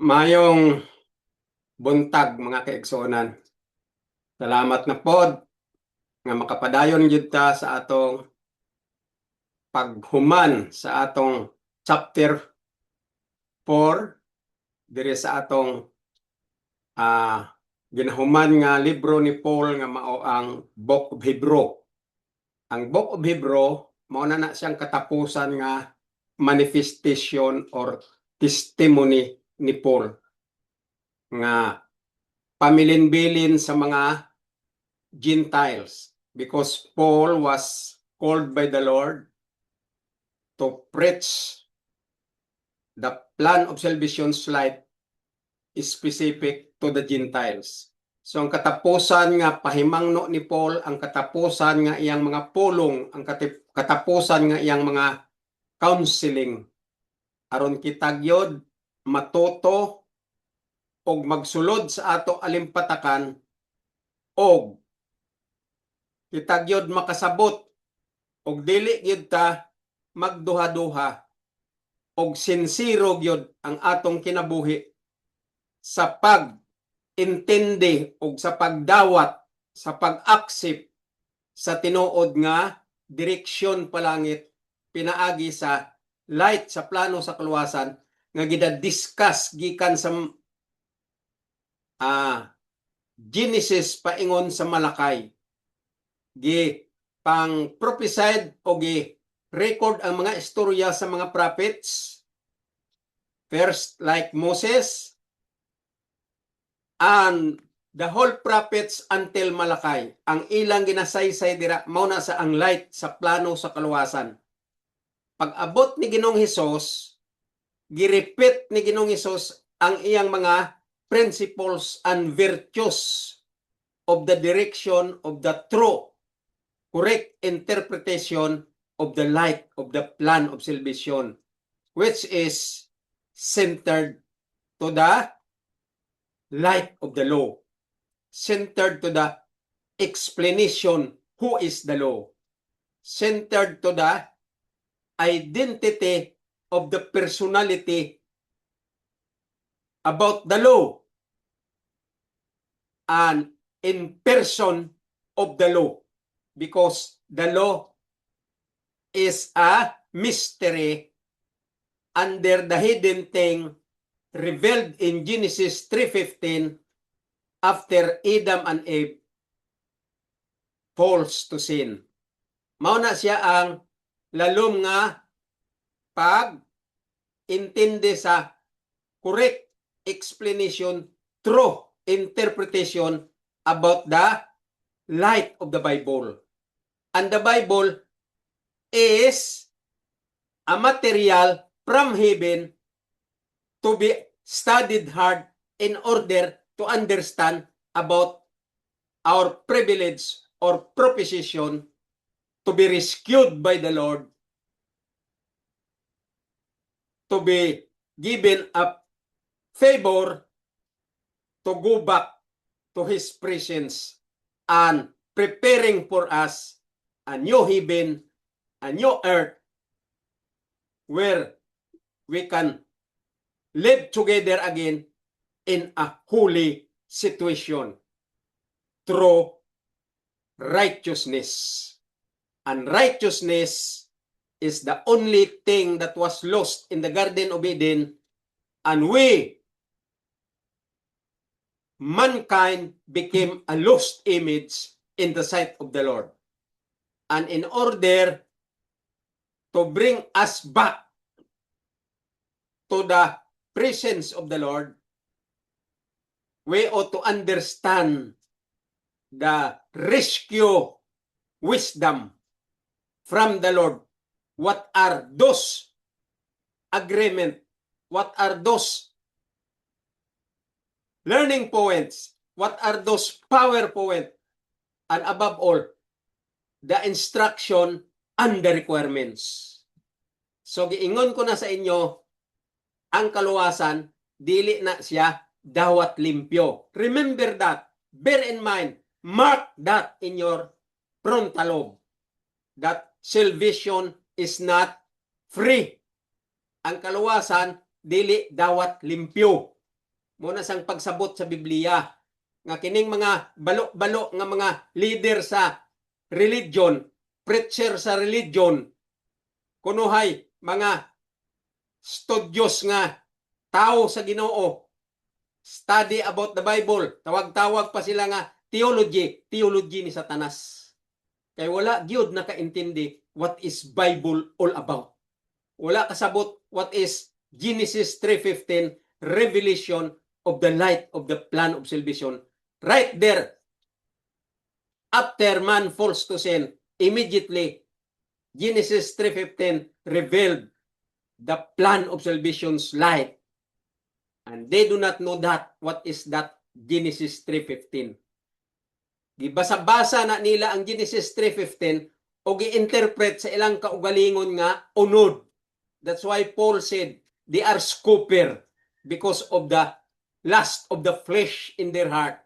Mayong buntag mga kaigsonan. Salamat na pod nga makapadayon gyud ta sa atong paghuman sa atong chapter 4 diri sa atong ginahuman nga libro ni Paul nga mao ang Book of Hebrew. Ang Book of Hebrew mao na siyang katapusan nga manifestation or testimony ni Paul nga pamilinbilin sa mga Gentiles, because Paul was called by the Lord to preach the plan of salvation's light specific to the Gentiles. So ang katapusan nga pahimangno ni Paul, ang katapusan nga iyang mga pulong, ang katapusan nga iyang mga counseling, aron kita gyud matuto og magsulod sa ato alimpatakan og kita gyud makasabot og dili gyud ta magduha-duha og sinsiro gyud ang atong kinabuhi sa pag-intindi og sa pagdawat sa pag-aksip sa tinuod nga direksyon palangit pinaagi sa light sa plano sa kaluwasan nga gida-discuss gikan sa Genesis paingon sa Malakay. Gi pang prophesied o gi record ang mga istorya sa mga prophets, first like Moses and the whole prophets until Malakay. Ang ilang ginasaysay dira mao na sa ang light sa plano sa kaluwasan. Pag-abot ni Ginoong Hesus, gi-repeat ni Ginoong Hesus ang iyang mga principles and virtues of the direction of the true correct interpretation of the light of the plan of salvation, which is centered to the light of the law, centered to the explanation who is the law, centered to the identity of the personality about the law, and in person of the law, because the law is a mystery under the hidden thing revealed in Genesis 3:15 after Adam and Eve falls to sin. Mao na siya ang lalom nga pag-intindi sa correct explanation, true interpretation about the light of the Bible. And the Bible is a material from heaven to be studied hard in order to understand about our privilege or proposition to be rescued by the Lord, to be given a favor to go back to His presence and preparing for us a new heaven, a new earth, where we can live together again in a holy situation through righteousness. And righteousness is the only thing that was lost in the Garden of Eden, and mankind became a lost image in the sight of the Lord. And in order to bring us back to the presence of the Lord, we ought to understand the rescue wisdom from the Lord. What are those agreement? What are those learning points? What are those power points? And above all, the instruction and the requirements. So giingon ko na sa inyo, ang kaluwasan, dili na siya dawat limpyo. Remember that. Bear in mind. Mark that in your frontal lobe. That salvation is not free. Ang kaluwasan, dili dawat limpyo. muna sang pagsabot sa Biblia nga kining mga balo-balo nga mga leader sa religion, preacher sa religion, kunuhay mga studyos nga tao sa Ginoo, study about the Bible, tawag-tawag pa sila nga theology ni Satanas. Kay wala gyud nakaintindi what is Bible all about. Wala kasabot what is Genesis 3:15, revelation of the light of the plan of salvation. Right there, after man falls to sin, immediately Genesis 3:15 revealed the plan of salvation's light. And they do not know that. What is that Genesis 3:15? Gibasa-basa na nila ang Genesis 3:15 o gi-interpret sa ilang kaugalingon nga unod. That's why Paul said they are scooper because of the lust of the flesh in their heart.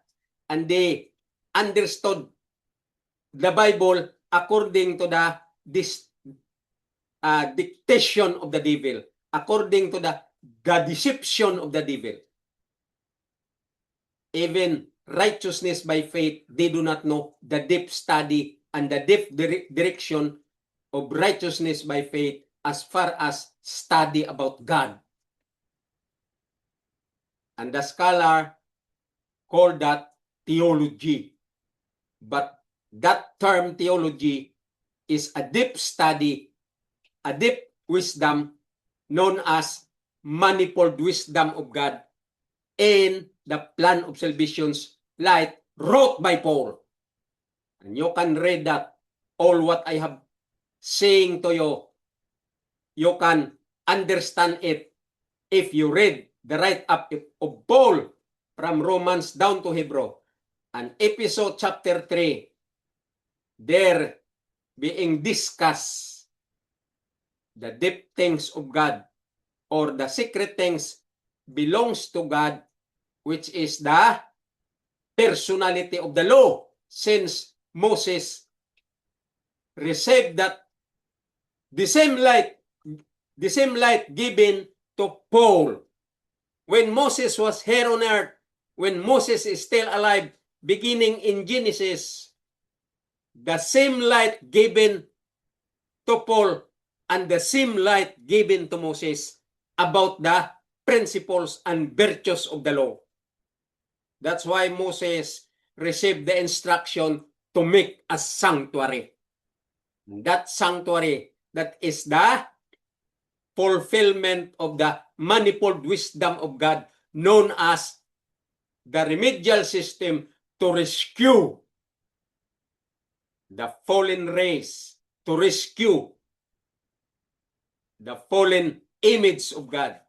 And they understood the Bible according to the dictation of the devil, according to the deception of the devil. Even righteousness by faith, they do not know the deep study and the deep direction of righteousness by faith as far as study about God. And the scholar called that theology. But that term theology is a deep study, a deep wisdom known as manifold wisdom of God in the plan of salvation's light wrote by Paul. And you can read that, all what I have saying to you, you can understand it if you read the write-up of Paul from Romans down to Hebrew. And episode chapter 3, there being discussed the deep things of God or the secret things belongs to God, which is the personality of the law, since Moses received that the same light given to Paul. When Moses was here on earth, when Moses is still alive, beginning in Genesis, the same light given to Paul and the same light given to Moses about the principles and virtues of the law. That's why Moses received the instruction to make a sanctuary. That sanctuary, that is the fulfillment of the manifold wisdom of God, known as the remedial system to rescue the fallen race, to rescue the fallen image of God,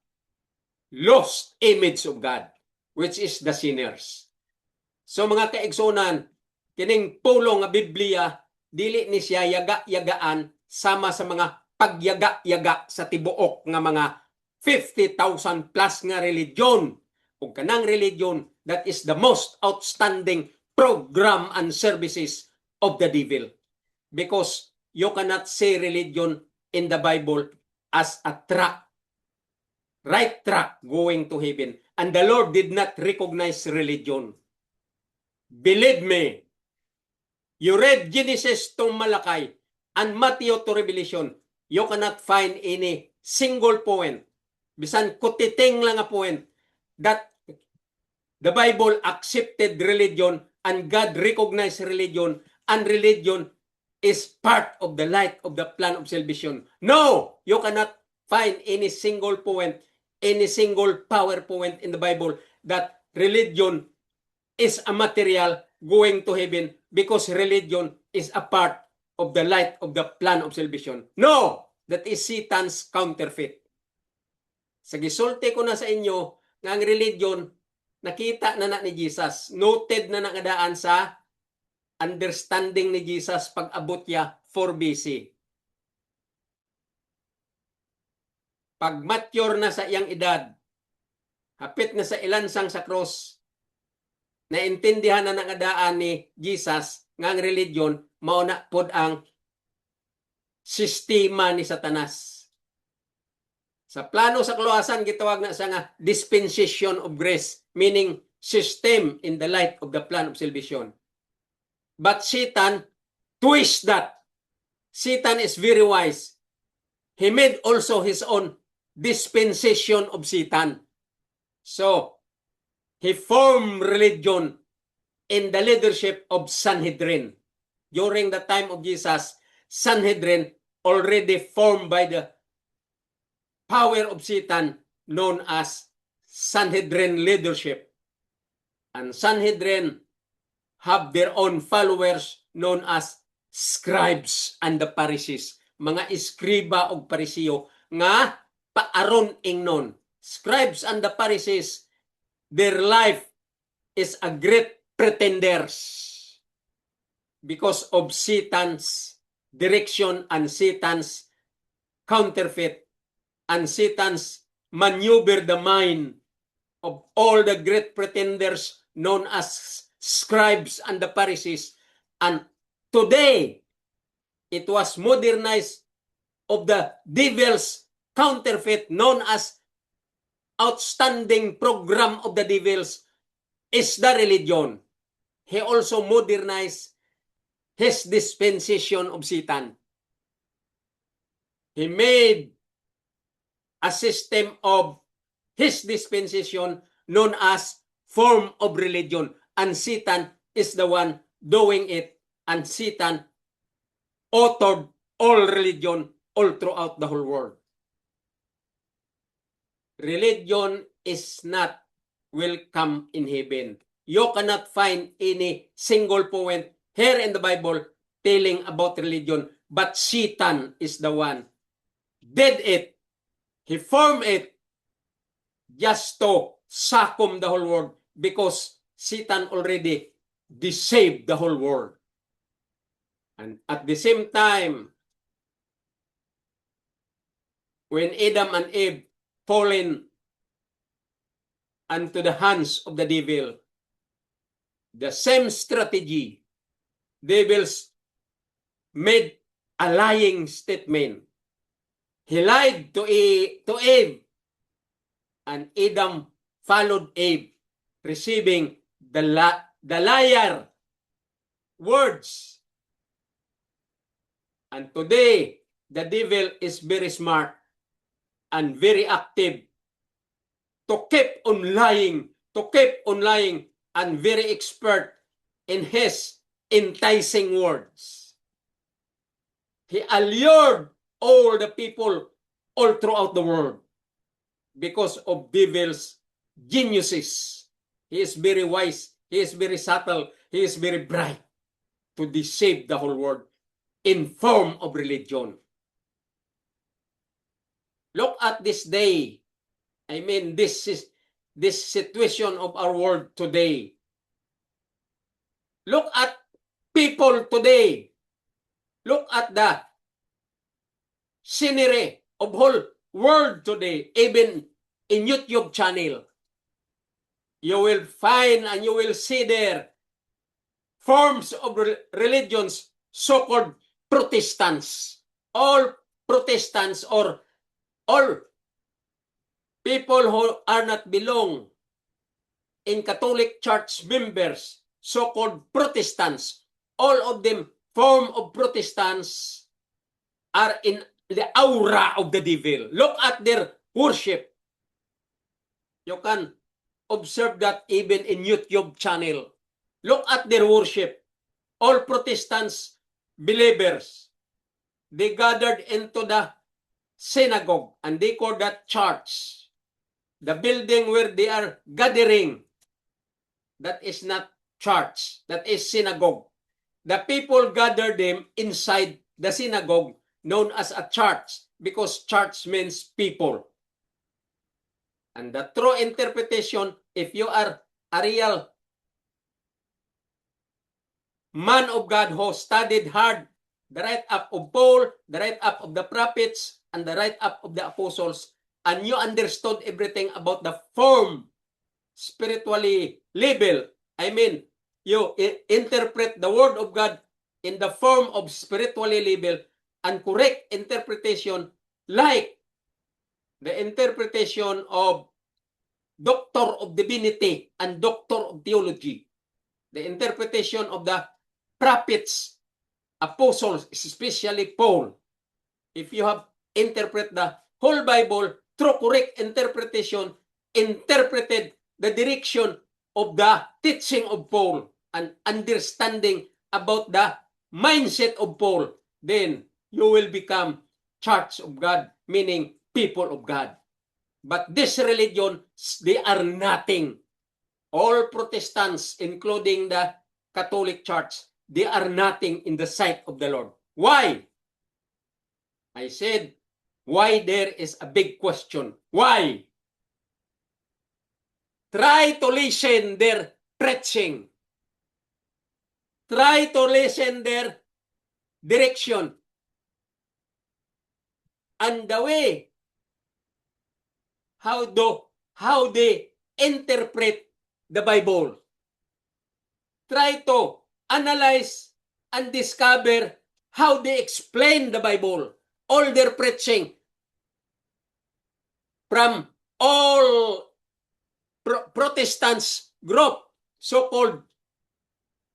lost image of God, which is the sinners. So mga kaigsunan, kining pulong nga Biblia, dili ni siya yaga-yagaan sama sa mga pagyaga-yaga sa tibuok nga mga 50,000 plus nga religion. O kanang religion, that is the most outstanding program and services of the devil. Because you cannot say religion in the Bible as a track, right track going to heaven. And the Lord did not recognize religion. Believe me, you read Genesis to Malakay and Matthew to Revelation, you cannot find any single point, bisan kutiting lang nga point, that the Bible accepted religion and God recognized religion, and religion is part of the light of the plan of salvation. No, you cannot find any single point, any single PowerPoint in the Bible that religion is a material going to heaven because religion is a part of the light of the plan of salvation. No, that is Satan's counterfeit. Sa gisulti ko na sa inyo nga ang religion nakita na ni Jesus, noted na nakadaan sa understanding ni Jesus pag-abot niya 4 BC. Pag mature na sa iyang edad, hapit na sa ilansang sa cross, naintindihan na nakadaan ni Jesus nga ang religion mao na pod ang sistema ni Satanas. Sa plano sa kaluwasan, gitawag na sa nga dispensation of grace, meaning system in the light of the plan of salvation. But Satan twists that. Satan is very wise. He made also his own dispensation of Satan. So, he formed religion in the leadership of Sanhedrin. During the time of Jesus, Sanhedrin already formed by the power of Satan known as Sanhedrin leadership. And Sanhedrin have their own followers known as scribes and the Pharisees. Mga iskriba o parisiyo nga paaron ingnon. Scribes and the Pharisees, their life is a great pretenders because of Satan's direction and Satan's counterfeit and Satan's maneuver the mind of all the great pretenders known as scribes and the Pharisees. And today, it was modernized of the devil's counterfeit known as outstanding program of the devils is the religion. He also modernized his dispensation of Satan. He made a system of his dispensation known as form of religion. And Satan is the one doing it. And Satan authored all religion all throughout the whole world. Religion is not welcome in heaven. You cannot find any single point here in the Bible telling about religion, but Satan is the one did it. He formed it just to succumb the whole world because Satan already deceived the whole world. And at the same time, when Adam and Eve fallen unto the hands of the devil, the same strategy, devils made a lying statement. He lied to Eve, and Adam followed Eve, receiving the liar words. And today, the devil is very smart and very active to keep on lying, and very expert in his enticing words. He allured all the people all throughout the world because of devil's geniuses. He is very wise, he is very subtle, he is very bright to deceive the whole world in form of religion. Look at this day. I mean, this situation of our world today. Look at people today. Look at the scenery of whole world today, even in YouTube channel. You will find and you will see there forms of religions, so-called Protestants. All Protestants or all people who are not belong in Catholic Church members, so-called Protestants, all of them form of Protestants are in the aura of the devil. Look at their worship. You can observe that even in YouTube channel. Look at their worship. All Protestants believers, they gathered into the synagogue and they call that church. The building where they are gathering, that is not church, that is synagogue. The people gather them inside the synagogue known as a church because church means people. And the true interpretation, if you are a real man of God who studied hard the write-up of Paul, the write-up of the prophets, and the write-up of the apostles, and you understood everything about the form spiritually labeled, I mean, you interpret the word of God in the form of spiritually labeled and correct interpretation like the interpretation of Doctor of Divinity and Doctor of Theology, the interpretation of the prophets, apostles, especially Paul. If you have interpret the whole Bible through correct interpretation, interpreted the direction of the teaching of Paul and understanding about the mindset of Paul, then you will become church of God, meaning people of God. But this religion, they are nothing. All Protestants, including the Catholic Church, they are nothing in the sight of the Lord. Why? I said, why there is a big question. Why? Try to listen their preaching. Try to listen their direction. And the way how they interpret the Bible. Try to analyze and discover how they explain the Bible. All their preaching from all Protestants group, so-called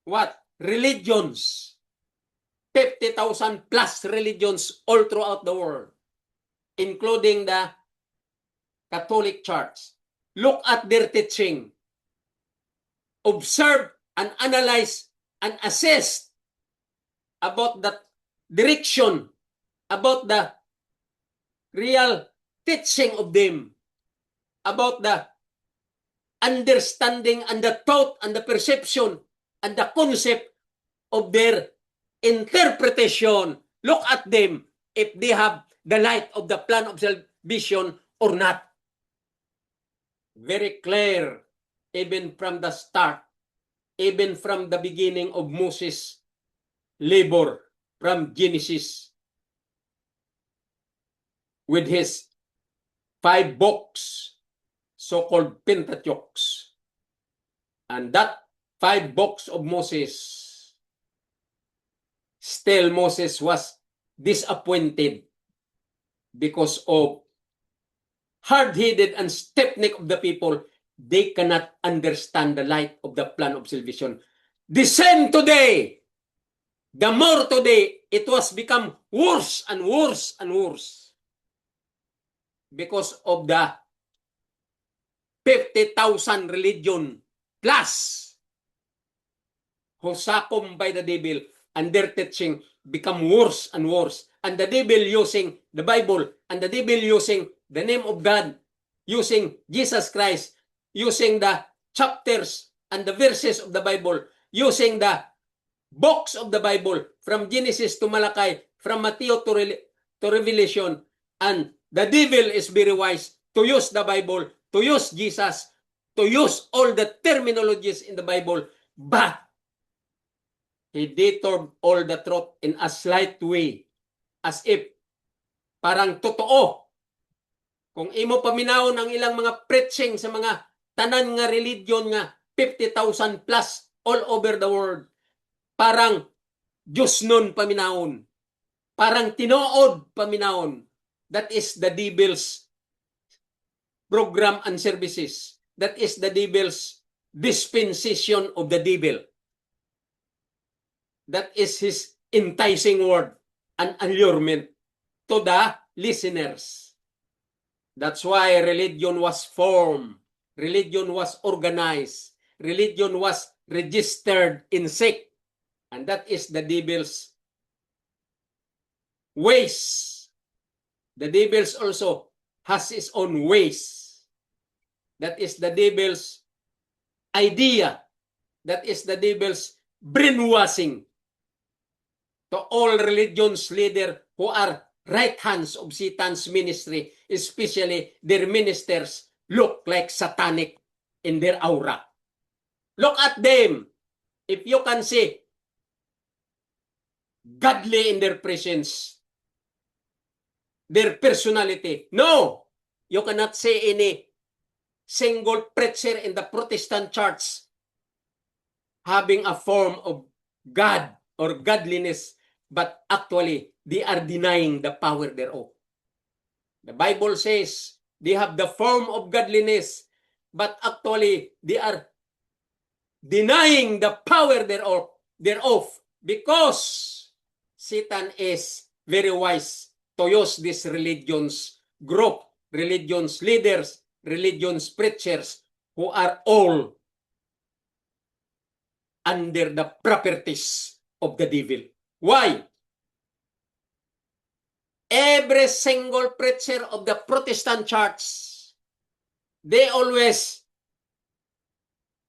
what? Religions. 50,000 plus religions all throughout the world, including the Catholic Church. Look at their teaching. Observe and analyze and assess about the direction, about the real teaching of them, about the understanding and the thought and the perception and the concept of their interpretation. Look at them if they have the light of the plan of salvation or not. Very clear, even from the start, even from the beginning of Moses' labor from Genesis with his 5 books, so-called Pentateuch. And that 5 books of Moses, still Moses was disappointed because of hard-headed and stiff-necked of the people. They cannot understand the light of the plan of salvation. The same today. The more today, it was become worse and worse and worse because of the 50,000 religion plus who succumbed by the devil, and their teaching become worse and worse. And the devil using the Bible, and the devil using the name of God, using Jesus Christ, using the chapters and the verses of the Bible, using the books of the Bible from Genesis to Malachi, from Matthew to Revelation. And the devil is very wise to use the Bible, to use Jesus, to use all the terminologies in the Bible, but he detoured all the truth in a slight way, as if parang totoo. Kung imo paminawon ang ilang mga preaching sa mga tanan nga religion nga 50,000 plus all over the world, parang Diyos nun paminawon. Parang tinuod paminawon. That is the devil's program and services. That is the devil's dispensation of the devil. That is his enticing word and allurement to the listeners. That's why religion was formed. Religion was organized. Religion was registered in sect. And that is the devil's ways. The devil's also has his own ways. That is the devil's idea. That is the devil's brainwashing to all religions leader who are right hands of Satan's ministry, especially their ministers look like satanic in their aura. Look at them. If you can see godly in their presence, their personality. No, you cannot see any single preacher in the Protestant church having a form of God or godliness, but actually they are denying the power thereof. The Bible says they have the form of godliness, but actually they are denying the power thereof because Satan is very wise to use these religions group, religions leaders, religions preachers who are all under the properties of the devil. Why? Every single preacher of the Protestant church, they always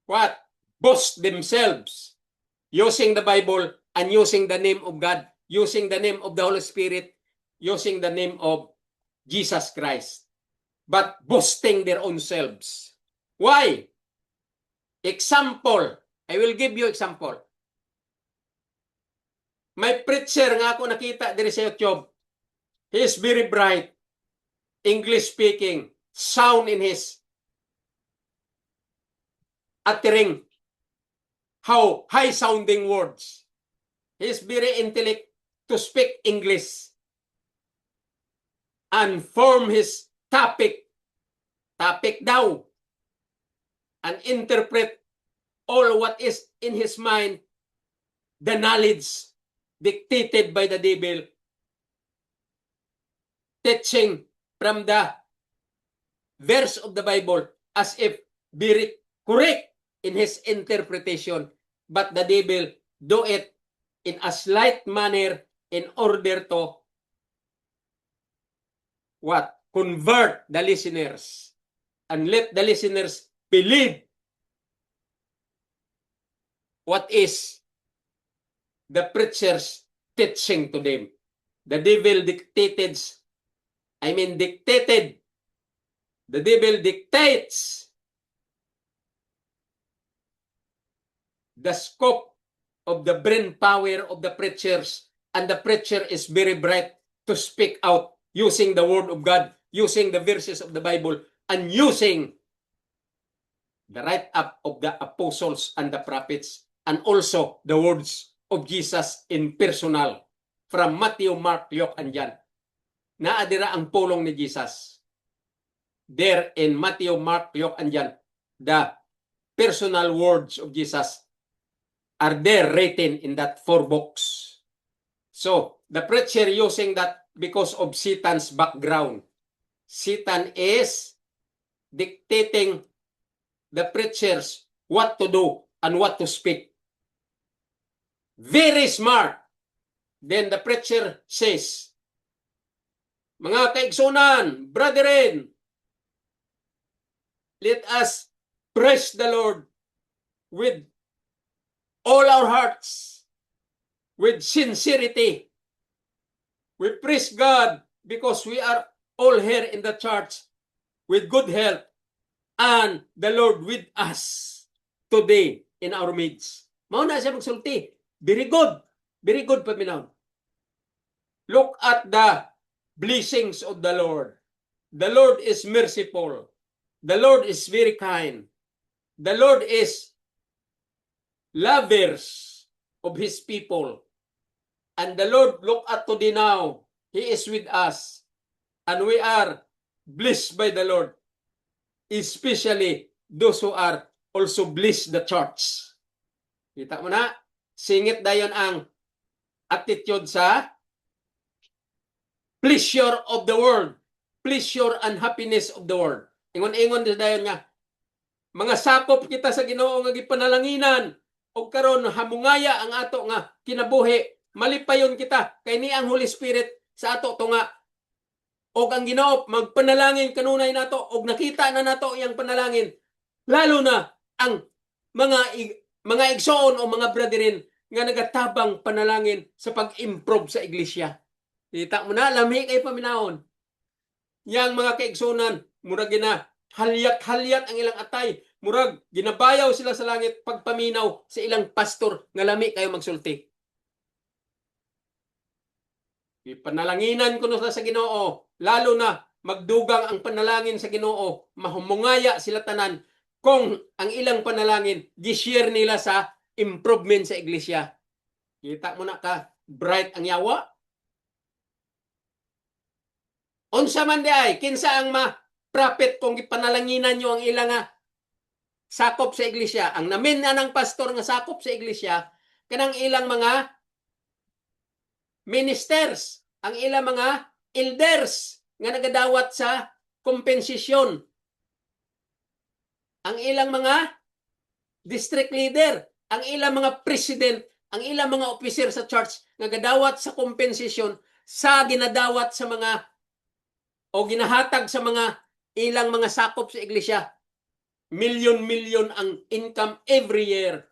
what? Boast themselves using the Bible and using the name of God, using the name of the Holy Spirit, using the name of Jesus Christ, but boasting their own selves. Why? Example. I will give you example. May preacher nga ako nakita diri sa YouTube. He is very bright, English speaking, sound in his uttering, how high sounding words. He is very intellect to speak English and form his topic daw, and interpret all what is in his mind, the knowledge dictated by the devil, teaching from the verse of the Bible as if very correct in his interpretation, but the devil do it in a slight manner in order to what? Convert the listeners and let the listeners believe what is the preacher's teaching to them. The devil dictated, the devil dictates the scope of the brain power of the preachers, and the preacher is very bright to speak out using the word of God, using the verses of the Bible, and using the write-up of the apostles and the prophets, and also the words of Jesus in personal from Matthew, Mark, Luke, and John. Naadira ang pulong ni Jesus. There in Matthew, Mark, Luke, and John, the personal words of Jesus are there written in that 4 books. So, the preacher using that because of Satan's background. Satan is dictating the preachers what to do and what to speak. Very smart. Then the preacher says, mga kaigsunan, brethren, let us praise the Lord with all our hearts, with sincerity. We praise God because we are all here in the church with good health and the Lord with us today in our midst. Mauna siya magsulti. Very good. Very good, paminaw. Look at the blessings of the Lord. The Lord is merciful. The Lord is very kind. The Lord is lovers of His people. And the Lord look at today now. He is with us. And we are blessed by the Lord. Especially those who are also blessed the church. Kita mo na? Singit dayon ang attitude sa pleasure of the world. Pleasure and happiness of the world. Ingon-ingon dayon nga, mga sakop kita sa Ginoo nga gipanalanginan, o karon hamungaya ang ato nga kinabuhi. Malipayon kita kay ni ang Holy Spirit sa ato to nga, og ang Ginoo magpanalangin kanunay nato, og nakita na nato iyang panalangin, lalo na ang mga igsoon o mga brethren nga nagatabang panalangin sa pag-improve sa iglesia. Kita mo na, lami kay paminahon. Yang mga kaigsunan, murag gina halyat-halyat ang ilang atay, murag ginabayaw sila sa langit pagpaminaw sa ilang pastor nga lami kayo magsulti. Ipanalanginan ko na sa Ginoo, lalo na magdugang ang panalangin sa Ginoo, mahumungaya sila tanan kung ang ilang panalangin gi-share nila sa improvement sa iglesia. Kita mo na ka, bright ang yawa. Unsa man di ay kinsa ang ma-prophet kung gipanalanginan nyo ang ilang sakop sa iglesia. Ang namin na ng pastor nga sakop sa iglesia kanang ilang mga ministers, ang ilang mga elders nga nagadawat sa kompensasyon. Ang ilang mga district leader, ang ilang mga president, ang ilang mga officer sa church nga gadawat sa kompensasyon sa ginadawat sa mga o ginahatag sa mga ilang mga sakop sa iglesia. Milyon-milyon ang income every year.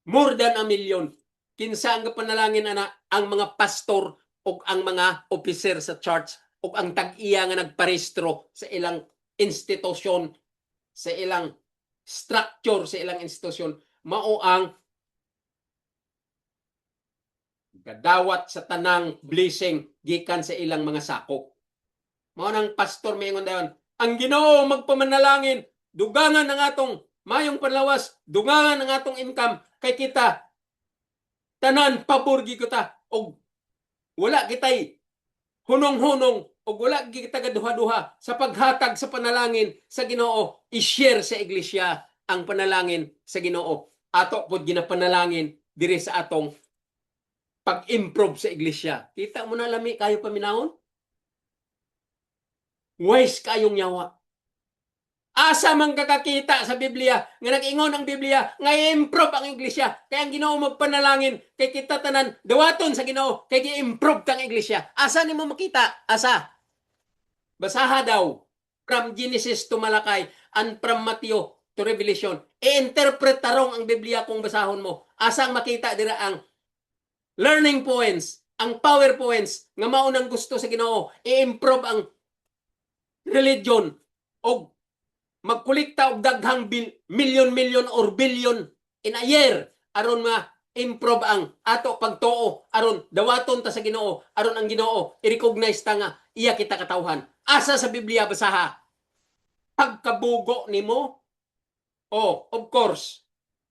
More than a million. Kinsa ang panalangin ana ang mga pastor o ang mga officer sa church o ang tag-iya nga nagparehistro sa ilang institusyon, sa ilang structure, sa ilang institusyon, mao ang gadawat sa tanang blessing gikan sa ilang mga sakop. Mao nang pastor mingon dayon, ang Ginoo magpamanalangin, dugangan ang atong mayong panlawas, dugangan ang atong income kay kita tanan paborgi ko ta og wala kitay hunong-hunong og wala kita gaduha-duha sa paghatag sa panalangin sa Ginoo, i-share sa iglesia ang panalangin sa Ginoo. Ato pod ginapanalangin diri sa atong pag-improve sa iglesia. Kita mo na lami kayo paminahon? Wise kayong yawa. Asa man kakakita sa Biblia nga nag-ingon ang Biblia nga i-improve ang iglesia. Kaya ang Ginoo magpanalangin kay kita tanan dawaton sa Ginoo kay gi-improve tang iglesia. Asa nimo makita? Asa? Basaha daw from Genesis to Malakay and from Matthew to Revelation. I-interpret tarong ang Biblia kung basahon mo. Asa ang makita dira ang learning points, ang power points nga maunang gusto sa Ginoo i-improve ang religion o magkulikta og daghang million or billion in a year aron improve ang ato pagtuo aron dawaton ta sa Ginoo aron ang Ginoo i-recognize ta nga iya kita katawhan. Asa sa Biblia basaha? Pagkabugo nimo of course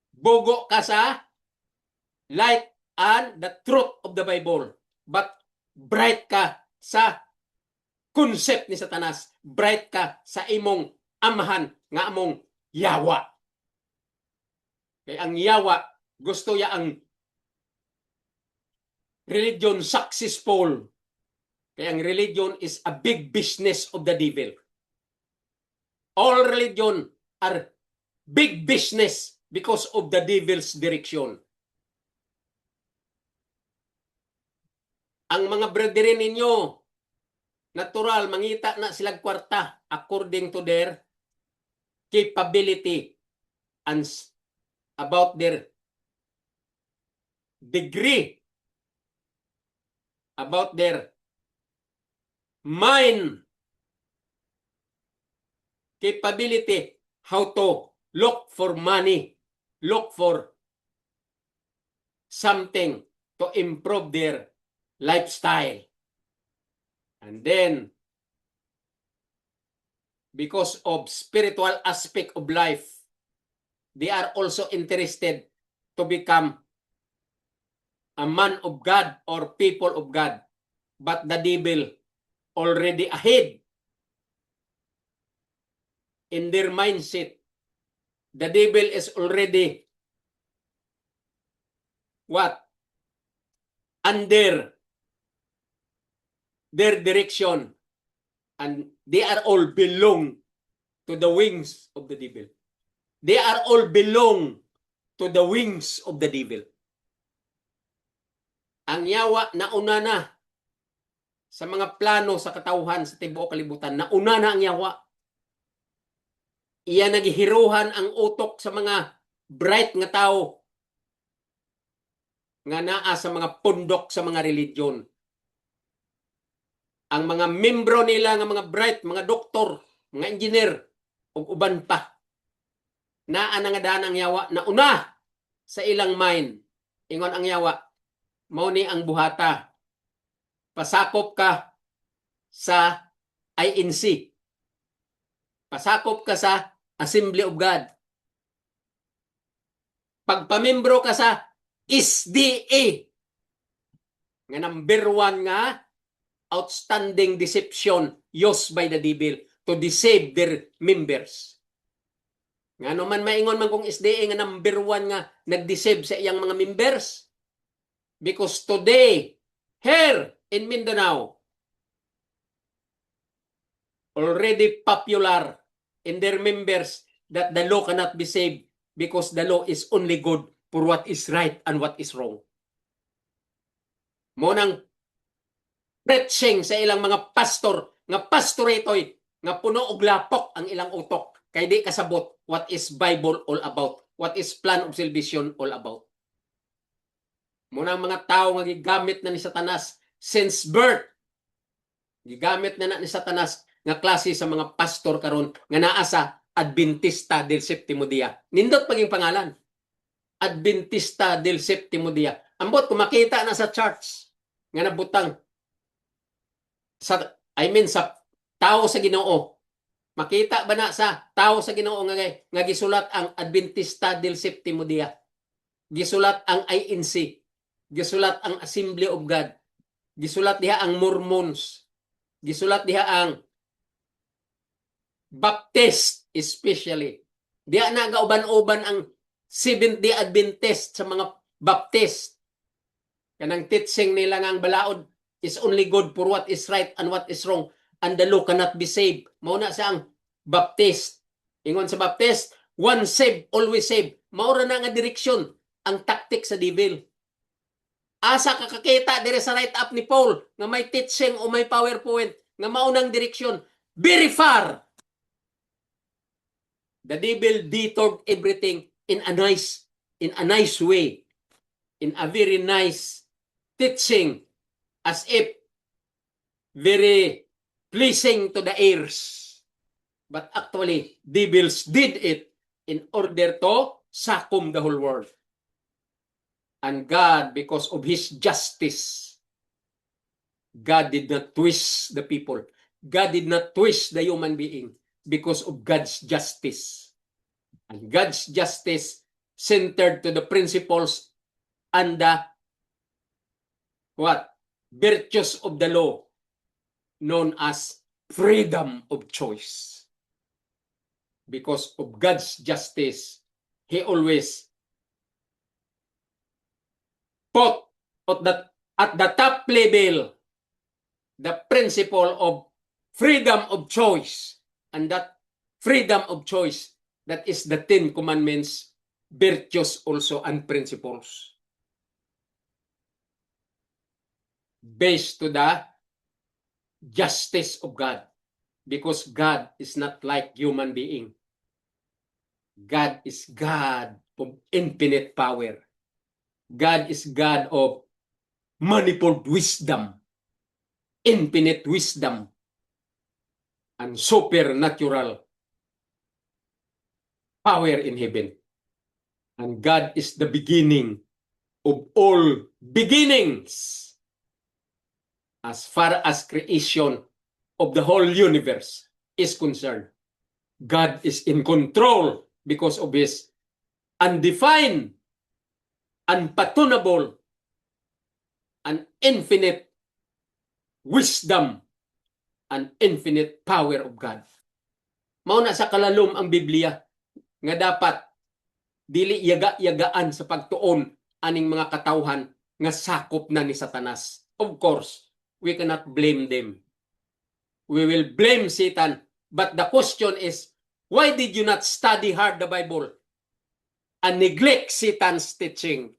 bugo ka sa light and the truth of the Bible, but bright ka sa concept ni Satanas, bright ka sa imong amahan nga among yawa. Kaya ang yawa, gusto ya ang religion successful. Kaya ang religion is a big business of the devil. All religion are big business because of the devil's direction. Ang mga brethren ninyo, natural, mangita na silang kwarta according to their capability and about their degree, about their mind capability, how to look for money, look for something to improve their lifestyle. And then, because of spiritual aspect of life, they are also interested to become a man of God or people of God. But the devil already ahead in their mindset. The devil is already what? Under their direction. And they are all belong to the wings of the devil. They are all belong to the wings of the devil. Ang yawa nauna na sa mga plano sa katawhan sa tibuok kalibutan. Nauna na ang yawa. Iya nagihiruhan ang utok sa mga bright nga tao nga naa sa mga pundok sa mga religion. Ang mga membro nila nga mga bright, mga doktor, mga engineer, ug uban pa. Naa na nga daan ang yawa na una sa ilang mind. Ingon ang yawa, mao ni ang buhata. Pasakop ka sa INC. Pasakop ka sa Assembly of God. Pagpamembro ka sa SDA. Nga number 1 nga outstanding deception used by the devil to deceive their members. Nga naman maingon man kung SDA nga number 1 nga nag-deceive sa iyang mga members. Because today, here in Mindanao, already popular in their members that the law cannot be saved because the law is only good for what is right and what is wrong. Munang preaching sa ilang mga pastor, nga pastoretoy, nga puno og lapok ang ilang utok, kay di kasabot what is Bible all about, what is plan of salvation all about. Munang mga tao nga gigamit na ni Satanas since birth, gigamit na ni Satanas nga klase sa mga pastor karon nga naa sa Adventista del Séptimo Día. Nindot paging pangalan. Adventista del Séptimo Día. Ambot kung makita na sa charts nga nabutang sa sa tao sa Ginoo. Makita ba na sa tao sa Ginoo nga gisulat ang Adventista del Séptimo Día. Gisulat ang INC. Gisulat ang Assembly of God. Gisulat diha ang Mormons. Gisulat diha ang Baptist especially. Diha na gauban-uban ang Seventh-day Adventist sa mga Baptist. Kanang teaching nila nga ang balaod is only good for what is right and what is wrong, and the law cannot be saved. Mauna sa ang Baptist. Ingon sa Baptist, one save, always save. Maura na nga direksyon ang tactic sa devil. Asa kakakita dire sa write-up ni Paul nga may teaching o may PowerPoint nga maunang direksyon. Very far. The devil detoured everything in a nice way, in a very nice teaching, as if very pleasing to the ears. But actually, devils did it in order to sakum the whole world. And God, because of His justice, God did not twist the people. God did not twist the human being because of God's justice. And God's justice centered to the principles and the virtues of the law known as freedom of choice. Because of God's justice, He always put at the top level the principle of freedom of choice. And that freedom of choice, that is the 10 Commandments, virtues also and principles. Based to the justice of God. Because God is not like human being. God is God of infinite power. God is God of manifold wisdom, infinite wisdom, and supernatural power in heaven. And God is the beginning of all beginnings. As far as creation of the whole universe is concerned, God is in control because of His undefined, unpatonable, and infinite wisdom and infinite power of God. Mauna sa kalalom ang Biblia nga dapat dili yaga-yagaan sa pagtuon aning mga katawhan nga sakop na ni Satanas. Of course, we cannot blame them. We will blame Satan. But the question is, why did you not study hard the Bible and neglect Satan's teaching?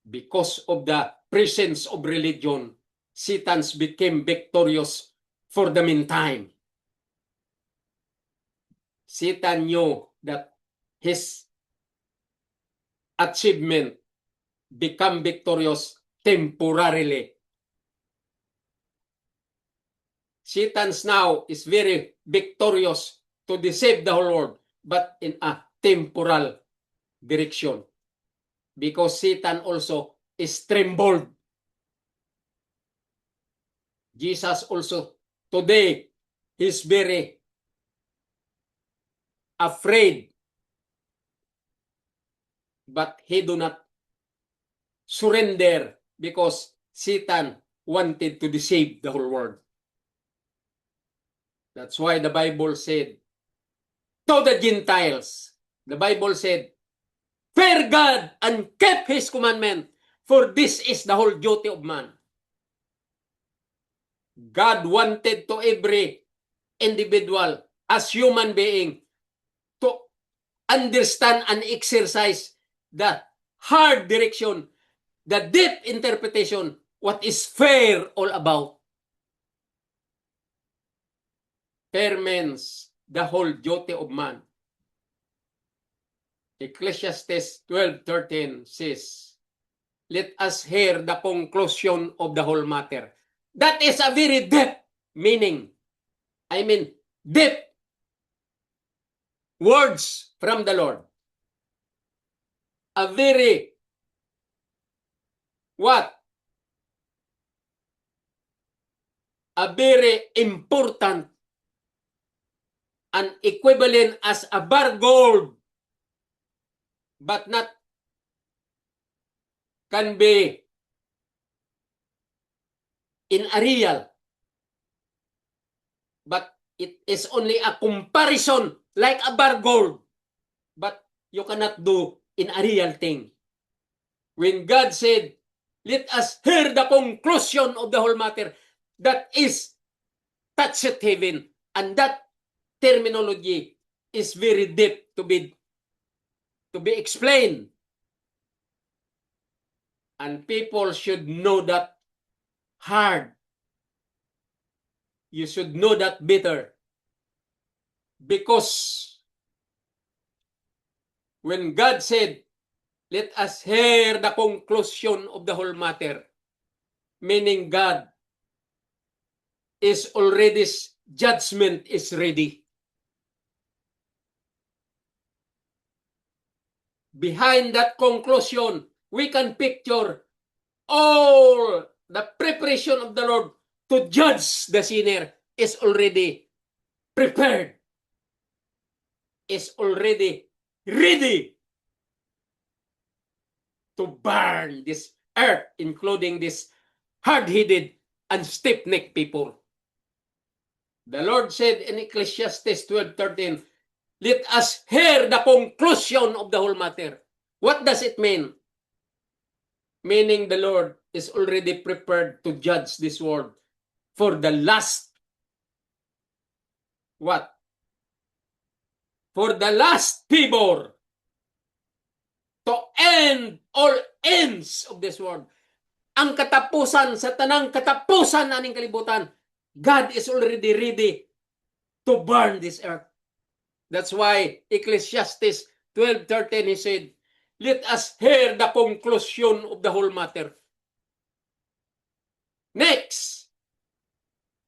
Because of the presence of religion, Satan became victorious for the meantime. Satan knew that his achievement become victorious temporarily. Satan now is very victorious to deceive the whole world, but in a temporal direction. Because Satan also is trembled. Jesus also today is very afraid, but he do not surrender because Satan wanted to deceive the whole world. That's why the Bible said, to the Gentiles, the Bible said, fear God and keep His commandment, for this is the whole duty of man. God wanted to every individual as human being to understand and exercise the hard direction, the deep interpretation, what is fair all about. Fair means the whole duty of man. Ecclesiastes 12:13 says, let us hear the conclusion of the whole matter. That is a very deep meaning. I mean, deep words from the Lord. A very, what? A very important and equivalent as a bar gold, but not can be in a real, but it is only a comparison like a bar gold, but you cannot do in a real thing. When God said, let us hear the conclusion of the whole matter, that is touched heaven, and that terminology is very deep to be explained. And people should know that hard. You should know that better. Because when God said, let us hear the conclusion of the whole matter, meaning God is already, judgment is ready. Behind that conclusion, we can picture all the preparation of the Lord to judge the sinner is already prepared, is already ready to burn this earth, including this hard-headed and stiff-necked people. The Lord said in Ecclesiastes 12:13, let us hear the conclusion of the whole matter. What does it mean? Meaning the Lord is already prepared to judge this world for the last, what? For the last pibor, to end all ends of this world. Ang katapusan sa tanang katapusan aning kalibutan, God is already ready to burn this earth. That's why Ecclesiastes 12:13 he said, let us hear the conclusion of the whole matter. Next,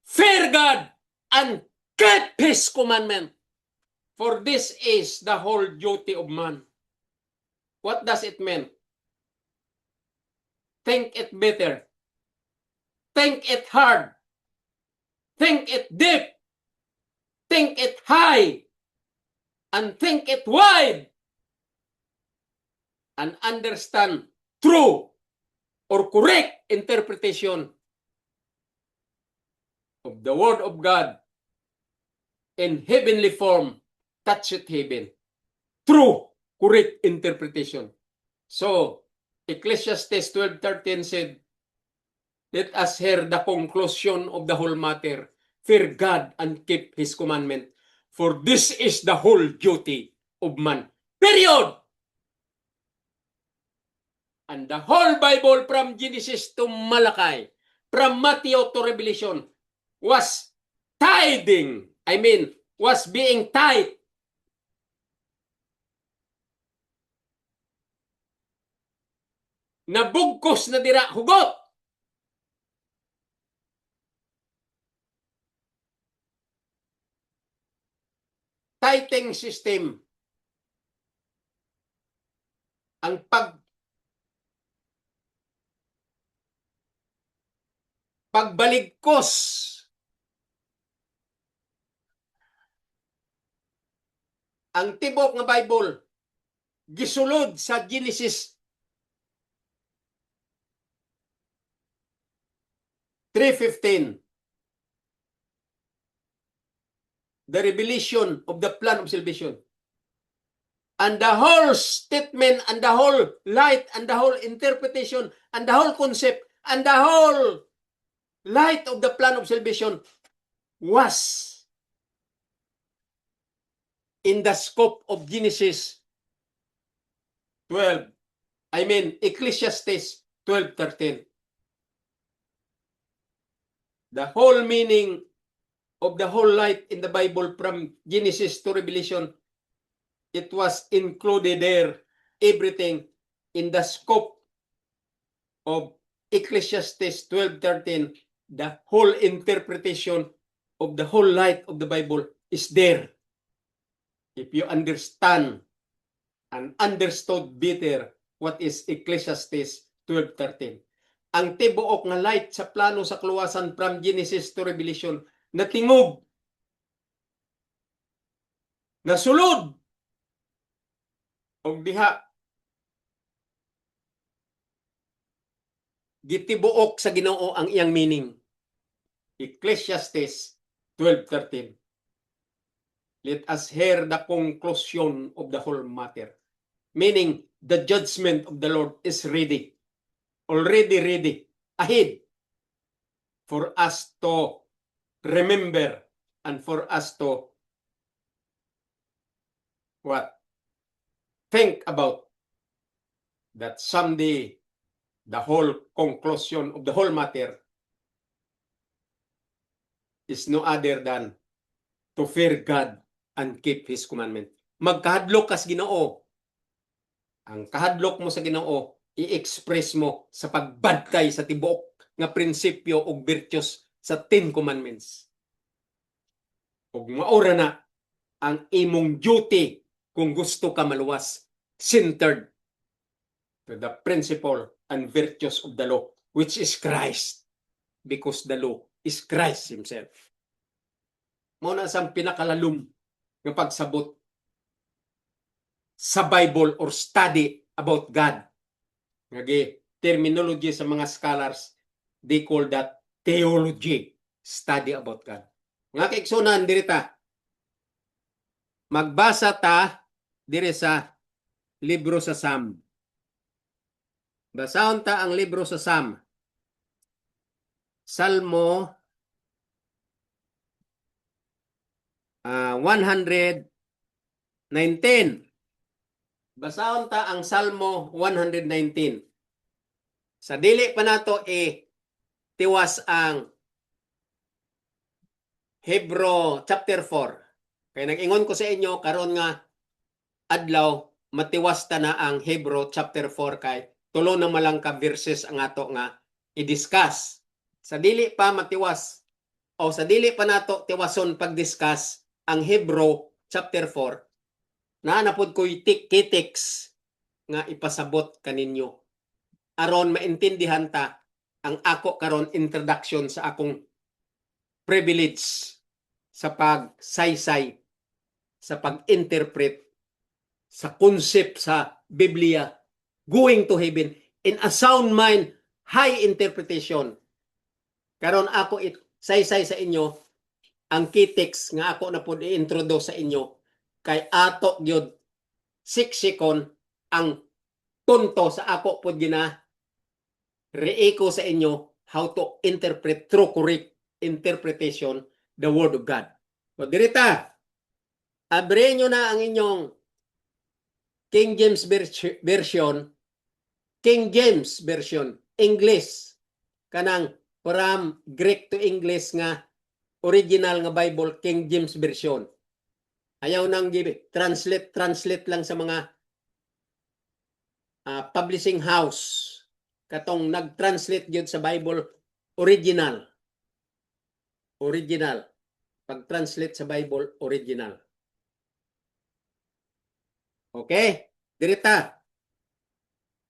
fear God and keep His commandment, for this is the whole duty of man. What does it mean? Think it better. Think it hard. Think it deep. Think it high. And think it wide. And understand true or correct interpretation of the Word of God in heavenly form, touched heaven. True, correct interpretation. So, Ecclesiastes 12:13 said, let us hear the conclusion of the whole matter. Fear God and keep His commandment. For this is the whole duty of man. Period! And the whole Bible from Genesis to Malachi, from Matthew to Revelation, was tithing. Was being tithed. Nabugkos na dira hugot. Tithing system. Ang pagbaligkos ang tibok nga Bible gisulod sa Genesis 3:15. The revelation of the plan of salvation. And the whole statement, and the whole light, and the whole interpretation, and the whole concept, and the whole light of the plan of salvation was in the scope of Genesis 12. Ecclesiastes 12:13. The whole meaning of the whole light in the Bible from Genesis to Revelation, it was included there, everything in the scope of Ecclesiastes 12:13. The whole interpretation of the whole light of the Bible is there. If you understand and understood better what is Ecclesiastes 12:13. Ang tibuok nga light sa plano sa kaluwasan from Genesis to Revelation natingog, nasulod, og diha gitibuok sa Ginoo ang iyang meaning. Ecclesiastes 12:13. Let us hear the conclusion of the whole matter. Meaning, the judgment of the Lord is ready. Already ready. Ahead. For us to remember and for us to what? Think about that someday the whole conclusion of the whole matter is no other than to fear God and keep His commandment. Magkahadlok ka sa Ginoo. Ang kahadlok mo sa Ginoo, i-express mo sa pagbantay sa tibuok nga prinsipyo o virtues sa 10 commandments. Ug maura na ang imong duty kung gusto ka maluwas, centered to the principle and virtues of the law, which is Christ, because the law is Christ Himself. Muna sang pinakalalum ng pagsabot sa Bible or study about God. Ngagi, terminology sa mga scholars, they call that theology, study about God. Nga kaiksunan, dirita, magbasa ta dire sa libro sa Psalm. Basahon ta ang libro sa Psalm. Salmo 119. Basahon ta ang Salmo 119. Sa dili pa nato tiwas ang Hebrew chapter 4. Kaya nag-ingon ko sa inyo karon nga adlaw matiwas ta na ang Hebrew chapter 4 kay tulo na malang ka verses ang ato nga i-discuss. Sa dili pa matiwas o sa dili pa nato tiwason pag-discuss ang Hebrew chapter 4, naanapod ko'y kitiks nga ipasabot kaninyo. Aron maintindihan ta ang ako karon introduction sa akong privilege sa pagsaysay, sa pag-interpret, sa concept sa Biblia, going to heaven, in a sound mind, high interpretation. Karon ako saysay sa inyo ang kitiks nga ako na po i-introduce sa inyo kay ato gyud siksikon ang punto sa ako po gina reeko sa inyo how to interpret through correct interpretation the Word of God. So dirita, abre nyo na ang inyong King James Version, King James Version, English, kanang from Greek to English nga original nga Bible, King James Version. Ayaw nang translate lang sa mga publishing house. Katong nag-translate yun sa Bible, original. Original. Pag-translate sa Bible, original. Okay? Dirita.